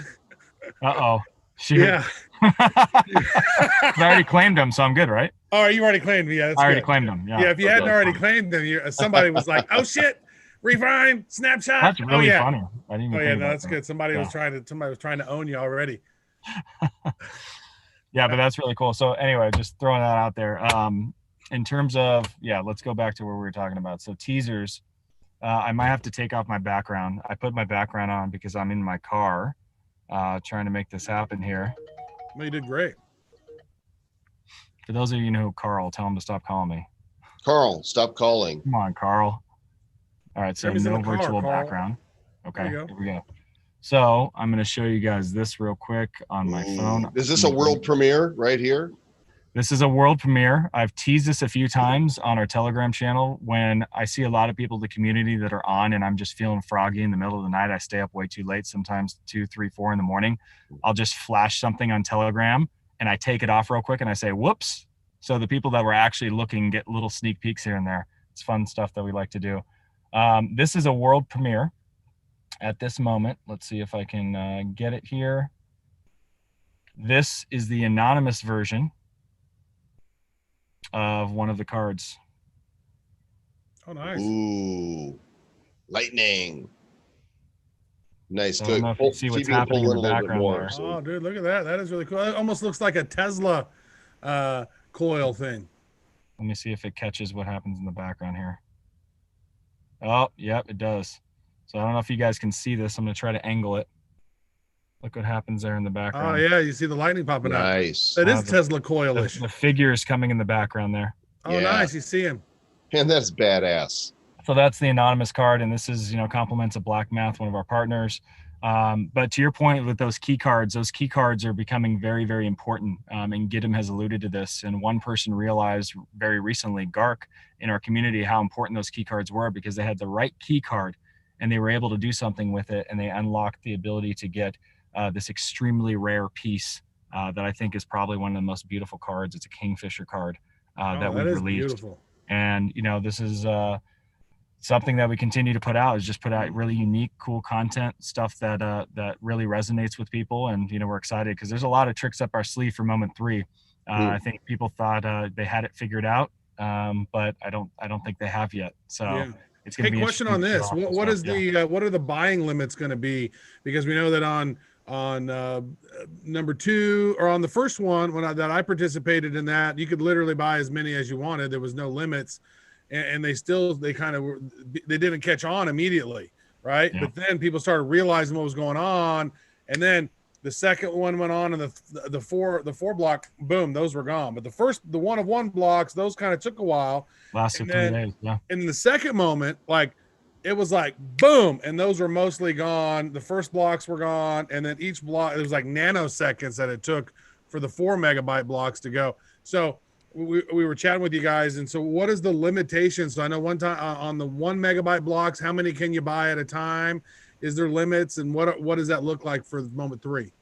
S5: Uh-oh. Shoot.
S3: Yeah.
S5: I already claimed them, so I'm good, right?
S3: All right, you already claimed me. Yeah, that's
S5: I already
S3: good.
S5: claimed them. Yeah.
S3: Yeah, if you hadn't already claimed them, somebody was like, "Oh shit, refine, snapshot."
S5: That's really
S3: yeah.
S5: funny. I didn't even
S3: Oh yeah,
S5: think
S3: no,
S5: about
S3: that's
S5: that.
S3: good. Somebody was trying to own you already.
S5: Yeah, but that's really cool. So anyway, just throwing that out there. In terms of, let's go back to where we were talking about. So teasers, I might have to take off my background. I put my background on because I'm in my car trying to make this happen here.
S3: Well, you did great.
S5: For those of you who know Carl, tell him to stop calling me.
S1: Carl, stop calling.
S5: Come on, Carl. All right, so
S3: Jimmy's in
S5: no
S3: the car,
S5: virtual
S3: Carl.
S5: background. Okay,
S3: There you go.
S5: here we go. So I'm going to show you guys this real quick on my phone.
S1: Is this a world premiere right here?
S5: This is a world premiere. I've teased this a few times on our Telegram channel. When I see a lot of people in the community that are on and I'm just feeling froggy in the middle of the night, I stay up way too late, sometimes 2, 3, 4 in the morning. I'll just flash something on Telegram and I take it off real quick and I say, whoops. So the people that were actually looking get little sneak peeks here and there. It's fun stuff that we like to do. This is a world premiere at this moment. Let's see if I can get it here. This is the anonymous version of one of the cards.
S3: Oh, nice.
S1: Ooh, lightning. Nice.
S5: So I don't know if you see what's happening in the background there.
S3: Oh, dude, look at that. That is really cool. It almost looks like a Tesla coil thing.
S5: Let me see if it catches what happens in the background here. Oh, yep, it does. So I don't know if you guys can see this. I'm going to try to angle it. Look what happens there in the background.
S3: Oh, yeah, you see the lightning popping out.
S1: Nice.
S3: That is Tesla coilish.
S5: The figure is coming in the background there.
S3: Oh, nice. You see him.
S1: And that's badass.
S5: So that's the anonymous card, and this is, compliments of Black Math, one of our partners. But to your point with those key cards are becoming very, very important. And Gidim has alluded to this. And one person realized very recently, Gark, in our community, how important those key cards were because they had the right key card and they were able to do something with it. And they unlocked the ability to get this extremely rare piece that I think is probably one of the most beautiful cards. It's a Kingfisher card that we've released.
S3: Beautiful.
S5: And, this is something that we continue to put out, is just put out really unique, cool content, stuff that that really resonates with people. And, we're excited because there's a lot of tricks up our sleeve for moment 3. I think people thought they had it figured out, but I don't think they have yet. So it's going to be
S3: question on this. What is the what are the buying limits going to be? Because we know that on number 2 or on the first one that I participated in, that you could literally buy as many as you wanted. There was no limits, and they didn't catch on immediately, right? But then people started realizing what was going on, and then the second one went on, and the four block, boom, those were gone. But the 1 of 1 blocks, those kind of took a while.
S5: Lasted 3 days. Yeah.
S3: In the second moment, it was like boom, and those were mostly gone. The first blocks were gone, and then each block, it was like nanoseconds that it took for the 4 megabyte blocks to go. So we were chatting with you guys, and so what is the limitation? So I know one time on the 1 megabyte blocks, how many can you buy at a time? Is there limits, and what does that look like for moment 3?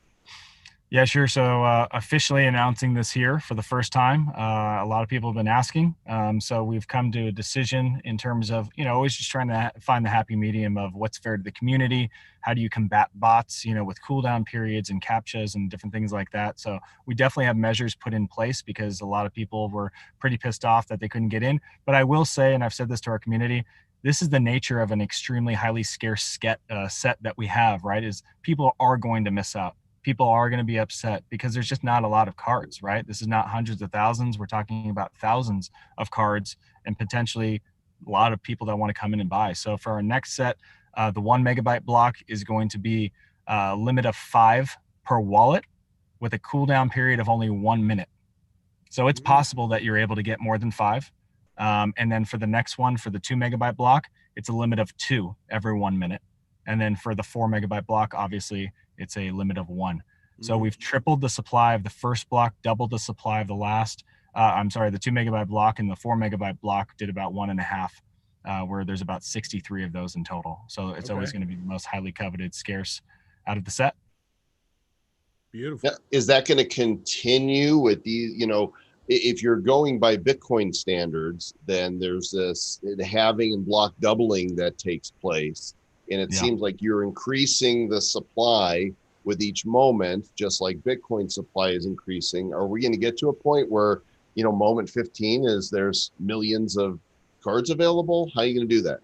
S5: Yeah, sure. So officially announcing this here for the first time. A lot of people have been asking. So we've come to a decision in terms of, always just trying to find the happy medium of what's fair to the community. How do you combat bots, with cooldown periods and CAPTCHAs and different things like that. So we definitely have measures put in place because a lot of people were pretty pissed off that they couldn't get in. But I will say, and I've said this to our community, this is the nature of an extremely highly scarce set that we have, right? Is people are going to miss out. People are going to be upset because there's just not a lot of cards, right? This is not hundreds of thousands. We're talking about thousands of cards and potentially a lot of people that want to come in and buy. So for our next set, the 1 megabyte block is going to be a limit of 5 per wallet with a cooldown period of only 1 minute. So it's possible that you're able to get more than 5. And then for the next one, for the 2 megabyte block, it's a limit of 2 every 1 minute. And then for the 4 megabyte block, obviously it's a limit of 1. So we've tripled the supply of the first block, doubled the supply of the last. The 2 megabyte block, and the 4 megabyte block did about 1.5, where there's about 63 of those in total. So it's always going to be the most highly coveted, scarce out of the set.
S3: Beautiful.
S1: Yeah. Is that going to continue with these, if you're going by Bitcoin standards, then there's this halving and block doubling that takes place. And it seems like you're increasing the supply with each moment, just like Bitcoin supply is increasing. Are we going to get to a point where, moment 15 is there's millions of cards available? How are you going to do that?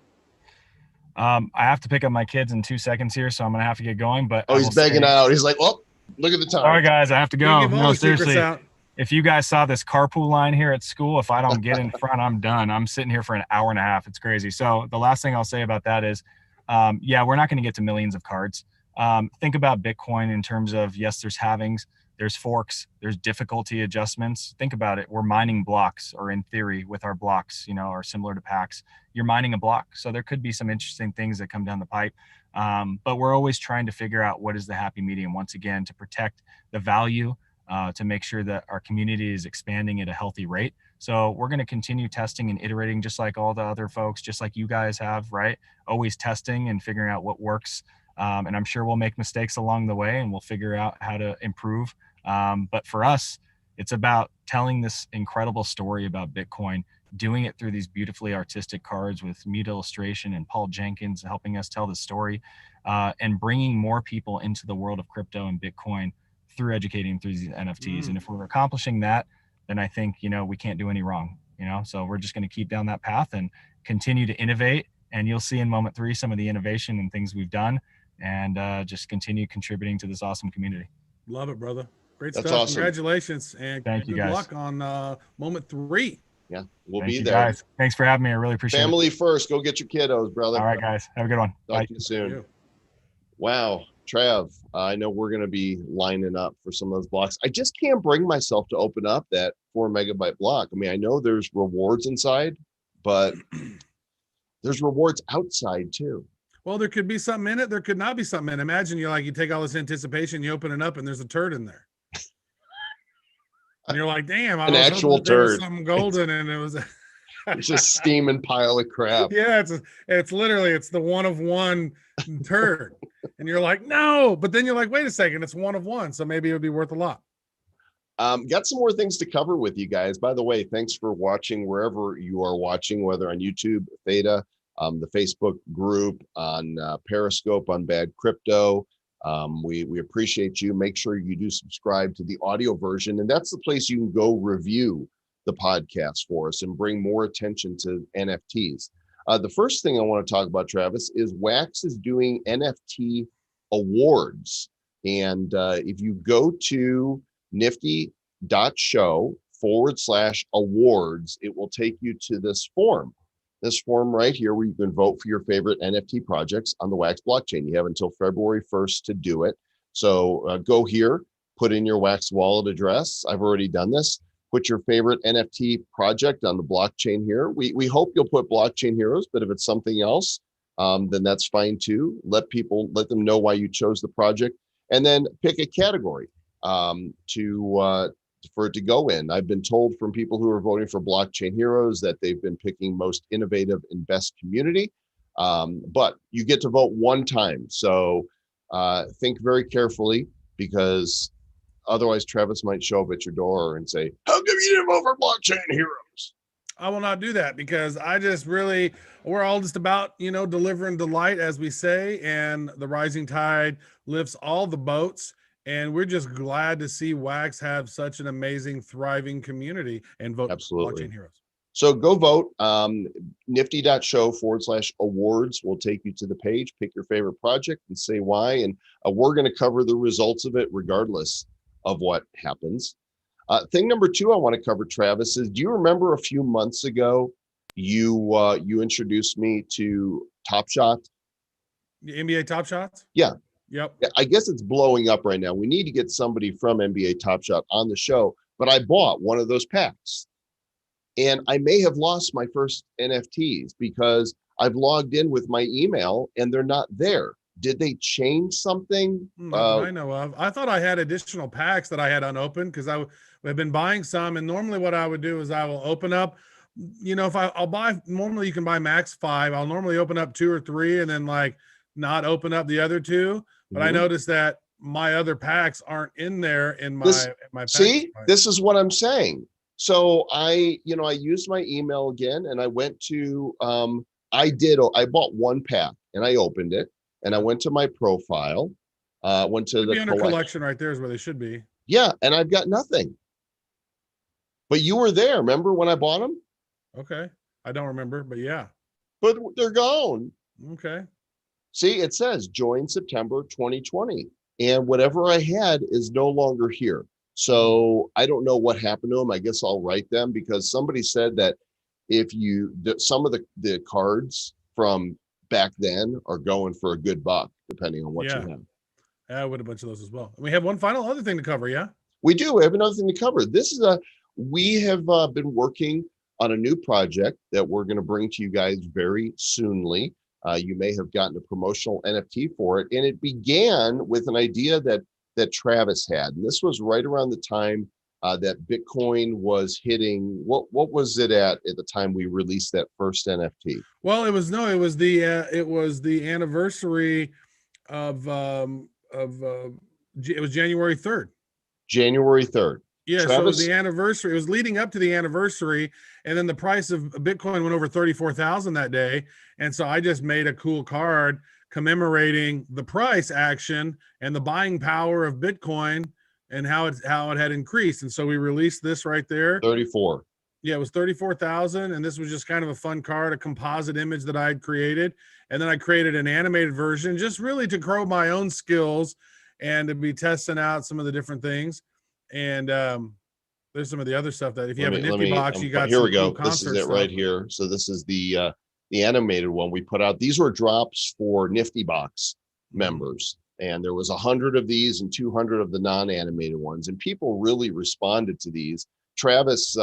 S5: I have to pick up my kids in 2 seconds here, so I'm going to have to get going. But
S1: he's begging out. He's like, well, look at the time.
S5: All right, guys, I have to go. No, seriously.
S3: Out.
S5: If you guys saw this carpool line here at school, if I don't get in front, I'm done. I'm sitting here for an hour and a half. It's crazy. So the last thing I'll say about that is, we're not going to get to millions of cards. Think about Bitcoin in terms of, yes, there's halvings, there's forks, there's difficulty adjustments. Think about it. We're mining blocks, or in theory with our blocks, are similar to packs. You're mining a block. So there could be some interesting things that come down the pipe. But we're always trying to figure out what is the happy medium, once again, to protect the value, to make sure that our community is expanding at a healthy rate. So we're going to continue testing and iterating, just like all the other folks, just like you guys have, right? Always testing and figuring out what works. And I'm sure we'll make mistakes along the way, and we'll figure out how to improve. But for us, it's about telling this incredible story about Bitcoin, doing it through these beautifully artistic cards with Mute Illustration and Paul Jenkins helping us tell the story, and bringing more people into the world of crypto and Bitcoin through educating through these NFTs. And if we're accomplishing that, then I think, we can't do any wrong, so we're just going to keep down that path and continue to innovate. And you'll see in moment 3 some of the innovation and things we've done, and just continue contributing to this awesome community.
S3: Love it, brother. Great
S1: That's
S3: stuff.
S1: awesome.
S3: Congratulations, and
S5: Thank you,
S3: good
S5: guys.
S3: luck on moment 3.
S1: Yeah, we'll
S5: Thank
S1: be
S5: you,
S1: there.
S5: guys. Thanks for having me. I really appreciate
S1: Family
S5: it.
S1: first. Go get your kiddos, brother.
S5: All right, guys. Have a good one.
S1: Talk
S5: Bye.
S1: to you soon. Wow, Trav, I know we're going to be lining up for some of those blocks. I just can't bring myself to open up that 4 megabyte block. I mean, I know there's rewards inside, but there's rewards outside too.
S3: Well, there could be something in it. There could not be something in it. Imagine you take all this anticipation, you open it up, and there's a turd in there. And you're like, damn,
S1: An actual turd.
S3: Something golden, and it was
S1: It's just steaming pile of crap.
S3: Yeah, it's literally the one of one turd. And you're like, no, but then you're like, wait a second, it's one of one. So maybe it would be worth a lot.
S1: Got some more things to cover with you guys. By the way, thanks for watching wherever you are watching, whether on YouTube, Theta, the Facebook group, on Periscope, on Bad Crypto. We appreciate you. Make sure you do subscribe to the audio version, and that's the place you can go review the podcast for us and bring more attention to NFTs. The first thing I want to talk about, Travis, is Wax is doing NFT awards. And if you go to nifty.show/awards, it will take you to this form. This form right here, where you can vote for your favorite NFT projects on the Wax blockchain. You have until February 1st to do it. So go here, put in your Wax wallet address. I've already done this. Put your favorite NFT project on the blockchain here. We hope you'll put Blockchain Heroes, but if it's something else, then that's fine too. Let them know why you chose the project, and then pick a category for it to go in. I've been told from people who are voting for Blockchain Heroes that they've been picking most innovative and best community, but you get to vote one time. So think very carefully, because otherwise Travis might show up at your door and say, how come you didn't vote for Blockchain Heroes?
S3: I will not do that, because we're all just about, delivering delight, as we say, and the rising tide lifts all the boats. And we're just glad to see Wax have such an amazing, thriving community, and vote
S1: Absolutely.
S3: Blockchain Heroes.
S1: So go vote. Nifty.show/awards will take you to the page. Pick your favorite project and say why. And we're going to cover the results of it regardless of what happens. Thing number 2 I want to cover, Travis, is, do you remember a few months ago you introduced me to Top Shot?
S3: The NBA Top Shots?
S1: Yeah.
S3: Yep.
S1: I guess it's blowing up right now. We need to get somebody from NBA Top Shot on the show, but I bought one of those packs. and I may have lost my first NFTs because I've logged in with my email and they're not there. Did they change something?
S3: Not that I know of. I thought I had additional packs that I had unopened because I've been buying some. And normally what I would do is I will open up, if I'll buy, normally you can buy max 5. I'll normally open up 2 or 3 and then like not open up the other 2. But I noticed that my other packs aren't in there in my pack.
S1: See, this is what I'm saying. So I used my email again and I went to, I bought 1 pack and I opened it. And I went to my profile, went to the
S3: under collection right there is where they should be.
S1: Yeah, and I've got nothing. But you were there, remember when I bought them?
S3: Okay. I don't remember, but yeah.
S1: But they're gone.
S3: Okay.
S1: See, it says join September 2020. And whatever I had is no longer here. So I don't know what happened to them. I guess I'll write them because somebody said that some of the cards from back then are going for a good buck, depending on what you have.
S3: Yeah, I would a bunch of those as well. We have one final other thing to cover, yeah?
S1: We do. We have another thing to cover. We have been working on a new project that we're going to bring to you guys very soonly. You may have gotten a promotional NFT for it, and it began with an idea that Travis had, and this was right around the time that Bitcoin was hitting. What was it at the time we released that first NFT?
S3: Well, it was the anniversary of it was January 3rd.
S1: January 3rd.
S3: Yeah, Travis, so it was the anniversary. It was leading up to the anniversary, and then the price of Bitcoin went over 34,000 that day, and so I just made a cool card commemorating the price action and the buying power of Bitcoin and how it had increased. And so we released this right there.
S1: 34.
S3: Yeah, it was 34,000. And this was just kind of a fun card, a composite image that I had created. And then I created an animated version just really to grow my own skills and to be testing out some of the different things. And there's some of the other stuff that if you have a Nifty box, you got
S1: here we go.
S3: Cool
S1: this is it right here. So this is the animated one we put out. These were drops for Nifty box members. And there was 100 of these and 200 of the non-animated ones. And people really responded to these. Travis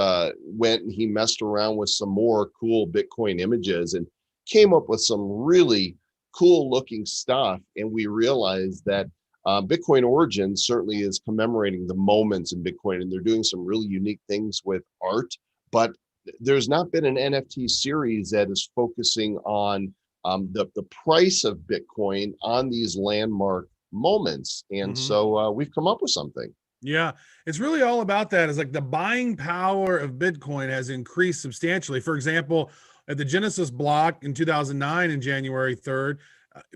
S1: went and he messed around with some more cool Bitcoin images and came up with some really cool looking stuff. And we realized that Bitcoin Origins certainly is commemorating the moments in Bitcoin. And they're doing some really unique things with art. But there's not been an NFT series that is focusing on the price of Bitcoin on these landmark moments. And so we've come up with something.
S3: Yeah, it's really all about that. It's like the buying power of Bitcoin has increased substantially. For example, at the Genesis block in 2009 in January 3rd,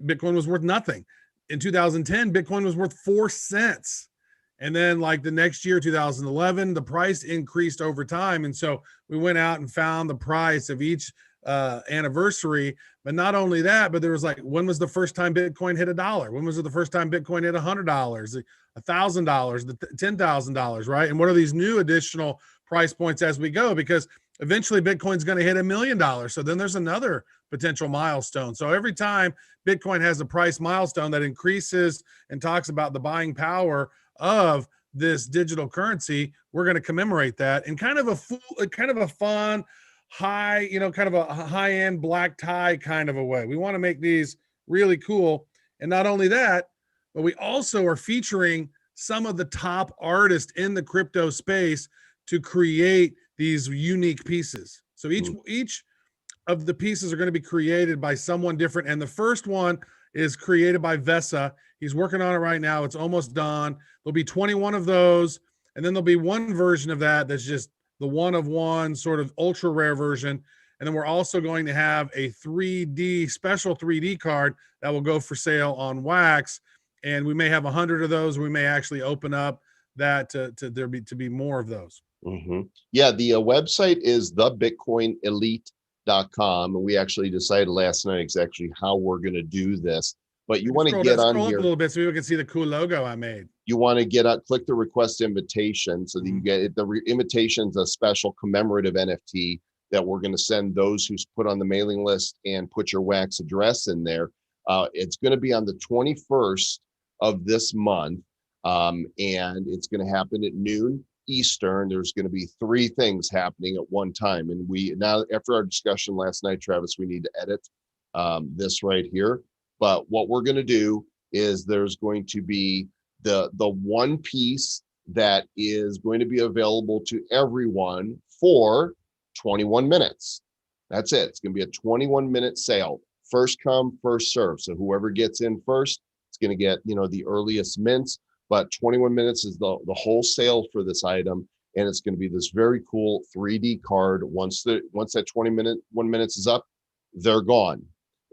S3: Bitcoin was worth nothing. In 2010, Bitcoin was worth 4 cents. And then like the next year, 2011, the price increased over time. And so we went out and found the price of each anniversary. But not only that, but there was like, when was the first time Bitcoin hit $1? When was it the first time Bitcoin hit $100, $1,000, $10,000, right? And what are these new additional price points as we go? Because eventually Bitcoin's going to hit $1 million. So then there's another potential milestone. So every time Bitcoin has a price milestone that increases and talks about the buying power of this digital currency, we're going to commemorate that in kind of a fun, high, kind of a high-end black tie kind of a way. We want to make these really cool. And not only that, but we also are featuring some of the top artists in the crypto space to create these unique pieces. So each of the pieces are going to be created by someone different. And the first one is created by Vesa. He's working on it right now. It's almost done. There'll be 21 of those. And then there'll be one version of that that's just the one of one sort of ultra rare version. And then we're also going to have a special 3D card that will go for sale on Wax. And we may have 100 of those. We may actually open up that to be more of those.
S1: Yeah, the website is thebitcoinelite.com. And we actually decided last night exactly how we're going to do this. But you want to get on here
S3: a little bit so people can see the cool logo I made.
S1: You want to get on, click the request invitation so that you get the invitation's a special commemorative NFT that we're going to send those who's put on the mailing list and put your Wax address in there. It's going to be on the 21st of this month, and it's going to happen at noon Eastern, there's going to be 3 things happening at one time. And we now, after our discussion last night, Travis, we need to edit this right here. But what we're going to do is there's going to be the one piece that is going to be available to everyone for 21 minutes. That's it. It's going to be a 21-minute sale. First come, first serve. So whoever gets in first, it's going to get, the earliest mints. But 21 minutes is the whole sale for this item. And it's going to be this very cool 3D card. Once that 1 minutes is up, they're gone.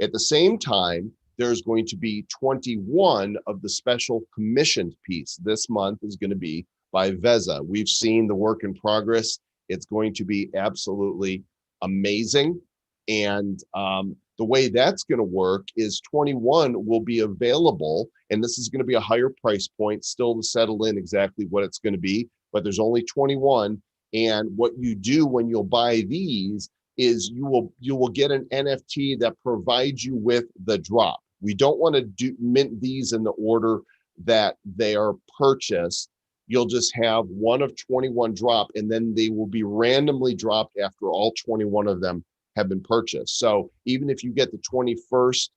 S1: At the same time, there's going to be 21 of the special commissioned piece. This month is going to be by Veza. We've seen the work in progress. It's going to be absolutely amazing. And the way that's going to work is 21 will be available, and this is going to be a higher price point still to settle in exactly what it's going to be, but there's only 21. And what you do when you'll buy these is you will get an NFT that provides you with the drop. We don't want to mint these in the order that they are purchased. You'll just have one of 21 drop, and then they will be randomly dropped after all 21 of them have been purchased. So even if you get the 21st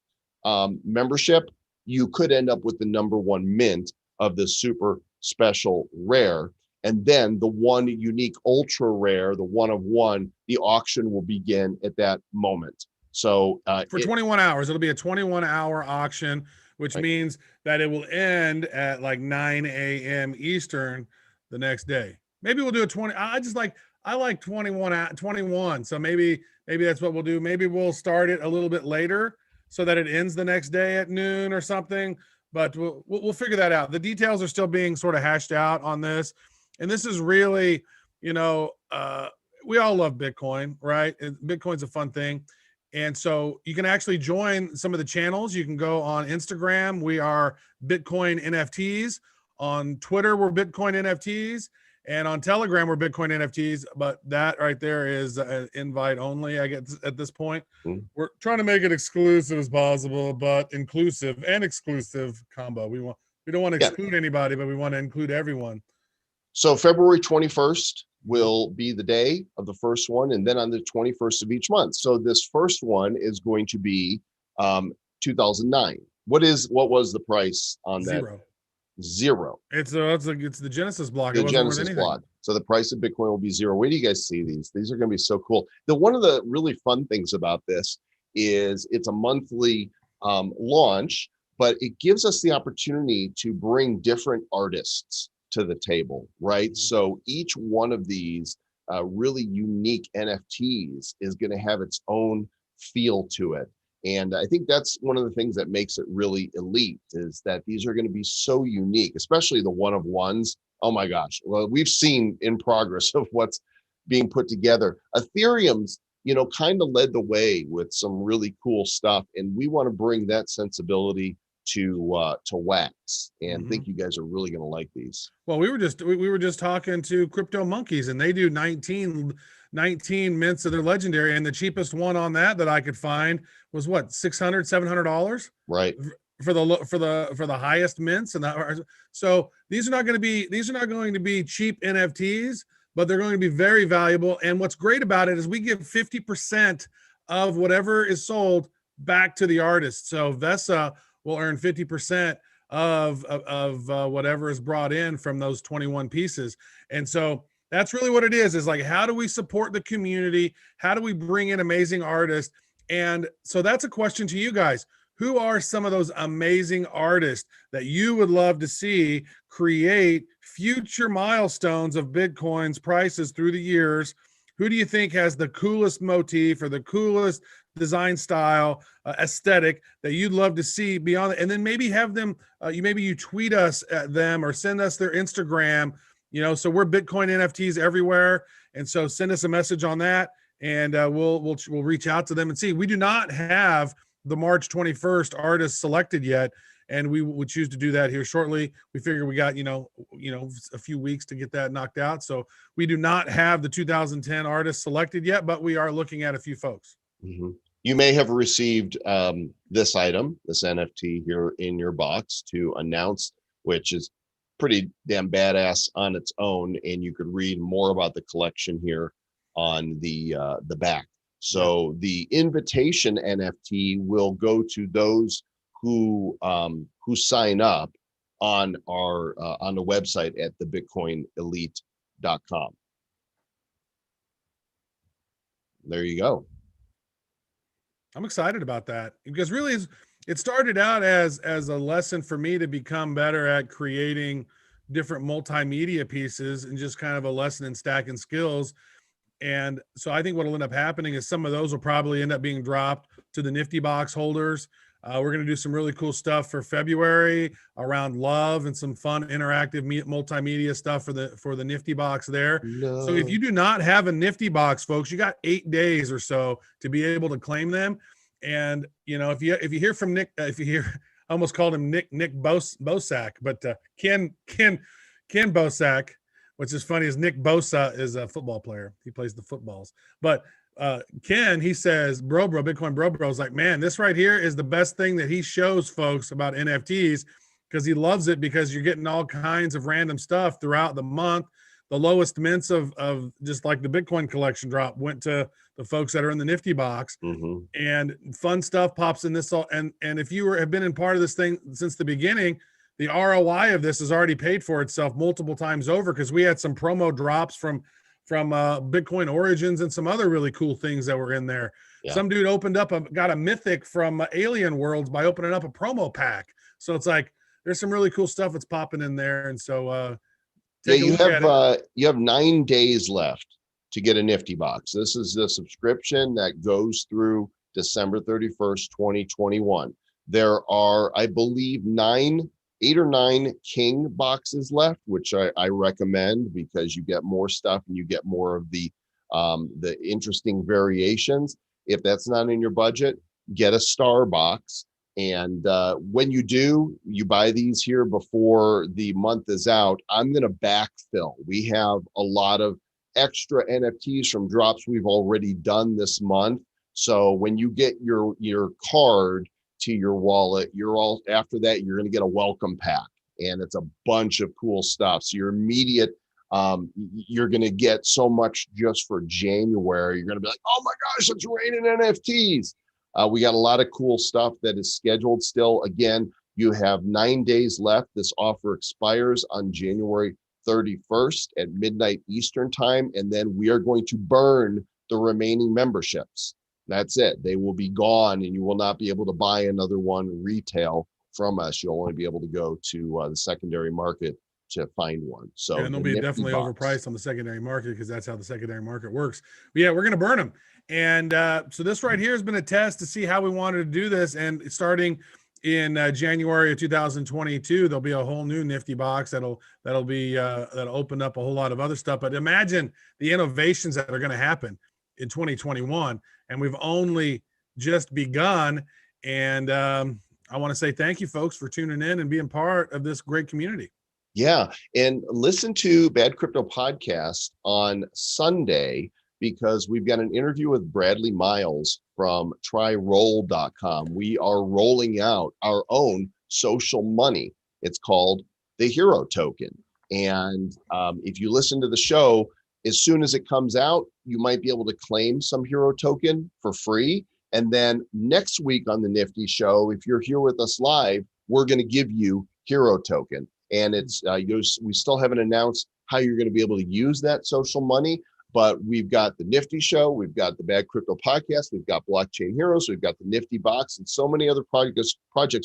S1: membership, you could end up with the #1 mint of the super special rare. And then the one unique ultra rare, the 1 of 1, the auction will begin at that moment. So
S3: for 21 hours, it'll be a 21-hour auction, which means that it will end at like 9 a.m. Eastern the next day. Maybe we'll do a 20. I like 21. So maybe that's what we'll do. Maybe we'll start it a little bit later so that it ends the next day at noon or something. But we'll figure that out. The details are still being sort of hashed out on this. And this is really, we all love Bitcoin, right? Bitcoin's a fun thing. And so you can actually join some of the channels. You can go on Instagram. We are Bitcoin NFTs. On Twitter, we're Bitcoin NFTs. And on Telegram, we're Bitcoin NFTs. But that right there is an invite only, I guess, at this point. We're trying to make it exclusive as possible, but inclusive and exclusive combo. We don't want to exclude anybody, but we want to include everyone.
S1: So February 21st will be the day of the first one, and then on the 21st of each month. So this first one is going to be 2009. What was the price on that? Zero.
S3: It's the Genesis block.
S1: The Genesis block. So the price of Bitcoin will be 0. Where do you guys see these? These are going to be so cool. One of the really fun things about this is it's a monthly launch, but it gives us the opportunity to bring different artists to the table, right? So each one of these really unique NFTs is going to have its own feel to it. And I think that's one of the things that makes it really elite, is that these are going to be so unique, especially the 1 of 1s. Oh my gosh. Well, we've seen in progress of what's being put together. Ethereum's, kind of led the way with some really cool stuff. And we want to bring that sensibility to Wax, and think you guys are really going to like these.
S3: Well, we were just talking to CryptoMonKeys, and they do 19 mints of their legendary, and the cheapest one on that I could find was what, $600-$700,
S1: right,
S3: for the highest mints. And so these are not going to be cheap NFTs, but they're going to be very valuable. And what's great about it is we give 50% of whatever is sold back to the artist. So Vesa will earn 50% of whatever is brought in from those 21 pieces. And so that's really what it is like, how do we support the community? How do we bring in amazing artists? And so that's a question to you guys. Who are some of those amazing artists that you would love to see create future milestones of Bitcoin's prices through the years? Who do you think has the coolest motif or the coolest design style, aesthetic that you'd love to see beyond it? And then maybe have them, you tweet us at them or send us their Instagram, so we're Bitcoin NFTs everywhere. And so send us a message on that, and we'll reach out to them and see. We do not have the March 21st artist selected yet, and we would choose to do that here shortly. We figure we got, a few weeks to get that knocked out. So we do not have the 2010 artist selected yet, but we are looking at a few folks.
S1: You may have received this item, this NFT here in your box to announce, which is pretty damn badass on its own. And you could read more about the collection here on the back. So the invitation NFT will go to those who sign up on the website at thebitcoinelite.com. There you go.
S3: I'm excited about that because really it started out as a lesson for me to become better at creating different multimedia pieces and just kind of a lesson in stacking skills. And so I think what will end up happening is some of those will probably end up being dropped to the Nifty box holders. We're going to do some really cool stuff for February around love and some fun interactive multimedia stuff for the Nifty box there.
S1: No.
S3: So if you do not have a Nifty box, folks, you got 8 days or so to be able to claim them. And if you hear from Nick, if you hear, I almost called him Nick Bosak, but Ken Bosak, which is funny, is Nick Bosa is a football player. He plays the footballs, but Ken, he says, Bitcoin bro is like, man, this right here is the best thing that he shows folks about NFTs because he loves it because you're getting all kinds of random stuff throughout the month. The lowest mints of just like the Bitcoin collection drop went to the folks that are in the Nifty box, and fun stuff pops in this. And if you have been in part of this thing since the beginning, the ROI of this has already paid for itself multiple times over because we had some promo drops from Bitcoin Origins and some other really cool things that were in there. Yeah. Some dude got a mythic from Alien Worlds by opening up a promo pack. So it's like, there's some really cool stuff that's popping in there. And so,
S1: you have 9 days left to get a Nifty box. This is the subscription that goes through December 31st, 2021. There are, I believe, 8 or 9 King boxes left, which I recommend because you get more stuff and you get more of the interesting variations. If that's not in your budget, get a Star box. And when you do, you buy these here before the month is out. I'm going to backfill. We have a lot of extra NFTs from drops we've already done this month. So when you get your card to your wallet, after that, you're going to get a welcome pack, and it's a bunch of cool stuff. So your immediate, you're going to get so much just for January. You're going to be like, oh my gosh, it's raining NFTs. We got a lot of cool stuff that is scheduled still. Again, you have 9 days left. This offer expires on January 31st at midnight Eastern time. And then we are going to burn the remaining memberships. That's it. They will be gone and you will not be able to buy another one retail from us. You'll only be able to go to the secondary market to find one. So
S3: and they'll be definitely overpriced on the secondary market because that's how the secondary market works. But yeah, we're going to burn them. And so this right here has been a test to see how we wanted to do this. And starting in January of 2022, there'll be a whole new Nifty box that'll open up a whole lot of other stuff. But imagine the innovations that are going to happen in 2021. And we've only just begun. And I want to say thank you, folks, for tuning in and being part of this great community.
S1: Yeah. And listen to Bad Crypto Podcast on Sunday, because we've got an interview with Bradley Miles from tryroll.com. We are rolling out our own social money. It's called the Hero Token. And if you listen to the show, as soon as it comes out, you might be able to claim some Hero Token for free. And then next week on the Nifty Show, if you're here with us live, we're going to give you Hero Token. And it's we still haven't announced how you're going to be able to use that social money, but we've got the Nifty Show, we've got the Bad Crypto Podcast, we've got Blockchain Heroes, we've got the Nifty Box, and so many other projects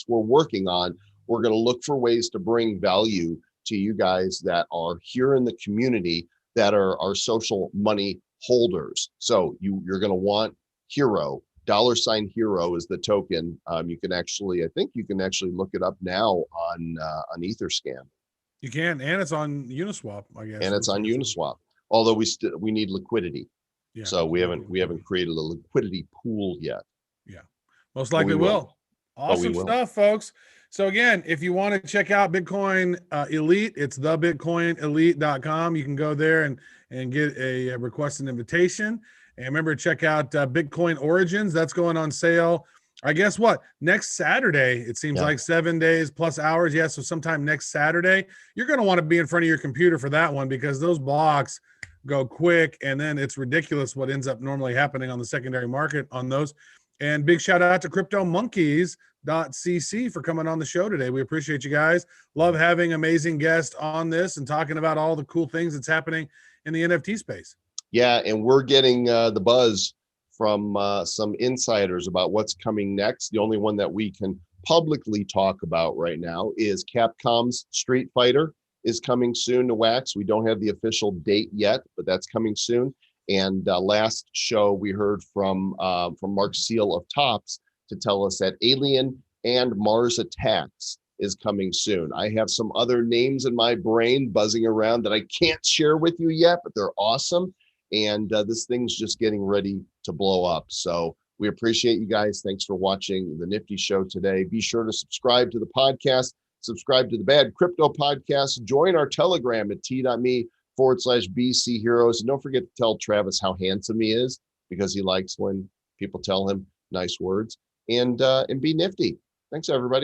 S1: we're working on. We're going to look for ways to bring value to you guys that are here in the community that are our social money holders. So you're going to want Hero. $Hero is the token. You can actually, I think you can actually look it up now on Etherscan.
S3: You can, and it's on Uniswap, I guess.
S1: And it's on Uniswap. Although we need liquidity, yeah. So we haven't created a liquidity pool yet.
S3: Yeah, most likely will. Awesome stuff, folks. So again, if you want to check out Bitcoin Elite, it's thebitcoinelite.com. You can go there and get a request an invitation. And remember, check out Bitcoin Origins. That's going on sale I guess what? Next Saturday, it seems
S1: Yeah.
S3: like 7 days plus hours. Yeah. So sometime next Saturday, you're going to want to be in front of your computer for that one because those blocks go quick. And then it's ridiculous what ends up normally happening on the secondary market on those. And big shout out to CryptoMonKeys.cc for coming on the show today. We appreciate you guys. Love having amazing guests on this and talking about all the cool things that's happening in the NFT space.
S1: Yeah, and we're getting the buzz from some insiders about what's coming next. The only one that we can publicly talk about right now is Capcom's Street Fighter is coming soon to Wax. We don't have the official date yet, but that's coming soon. And last show we heard from Mark Seal of Topps to tell us that Alien and Mars Attacks is coming soon. I have some other names in my brain buzzing around that I can't share with you yet, but they're awesome. And this thing's just getting ready to blow up. So we appreciate you guys. Thanks for watching the Nifty Show today. Be sure to subscribe to the podcast, subscribe to the Bad Crypto Podcast, join our Telegram at t.me/BC Heroes. And don't forget to tell Travis how handsome he is, because he likes when people tell him nice words. And be nifty. Thanks, everybody.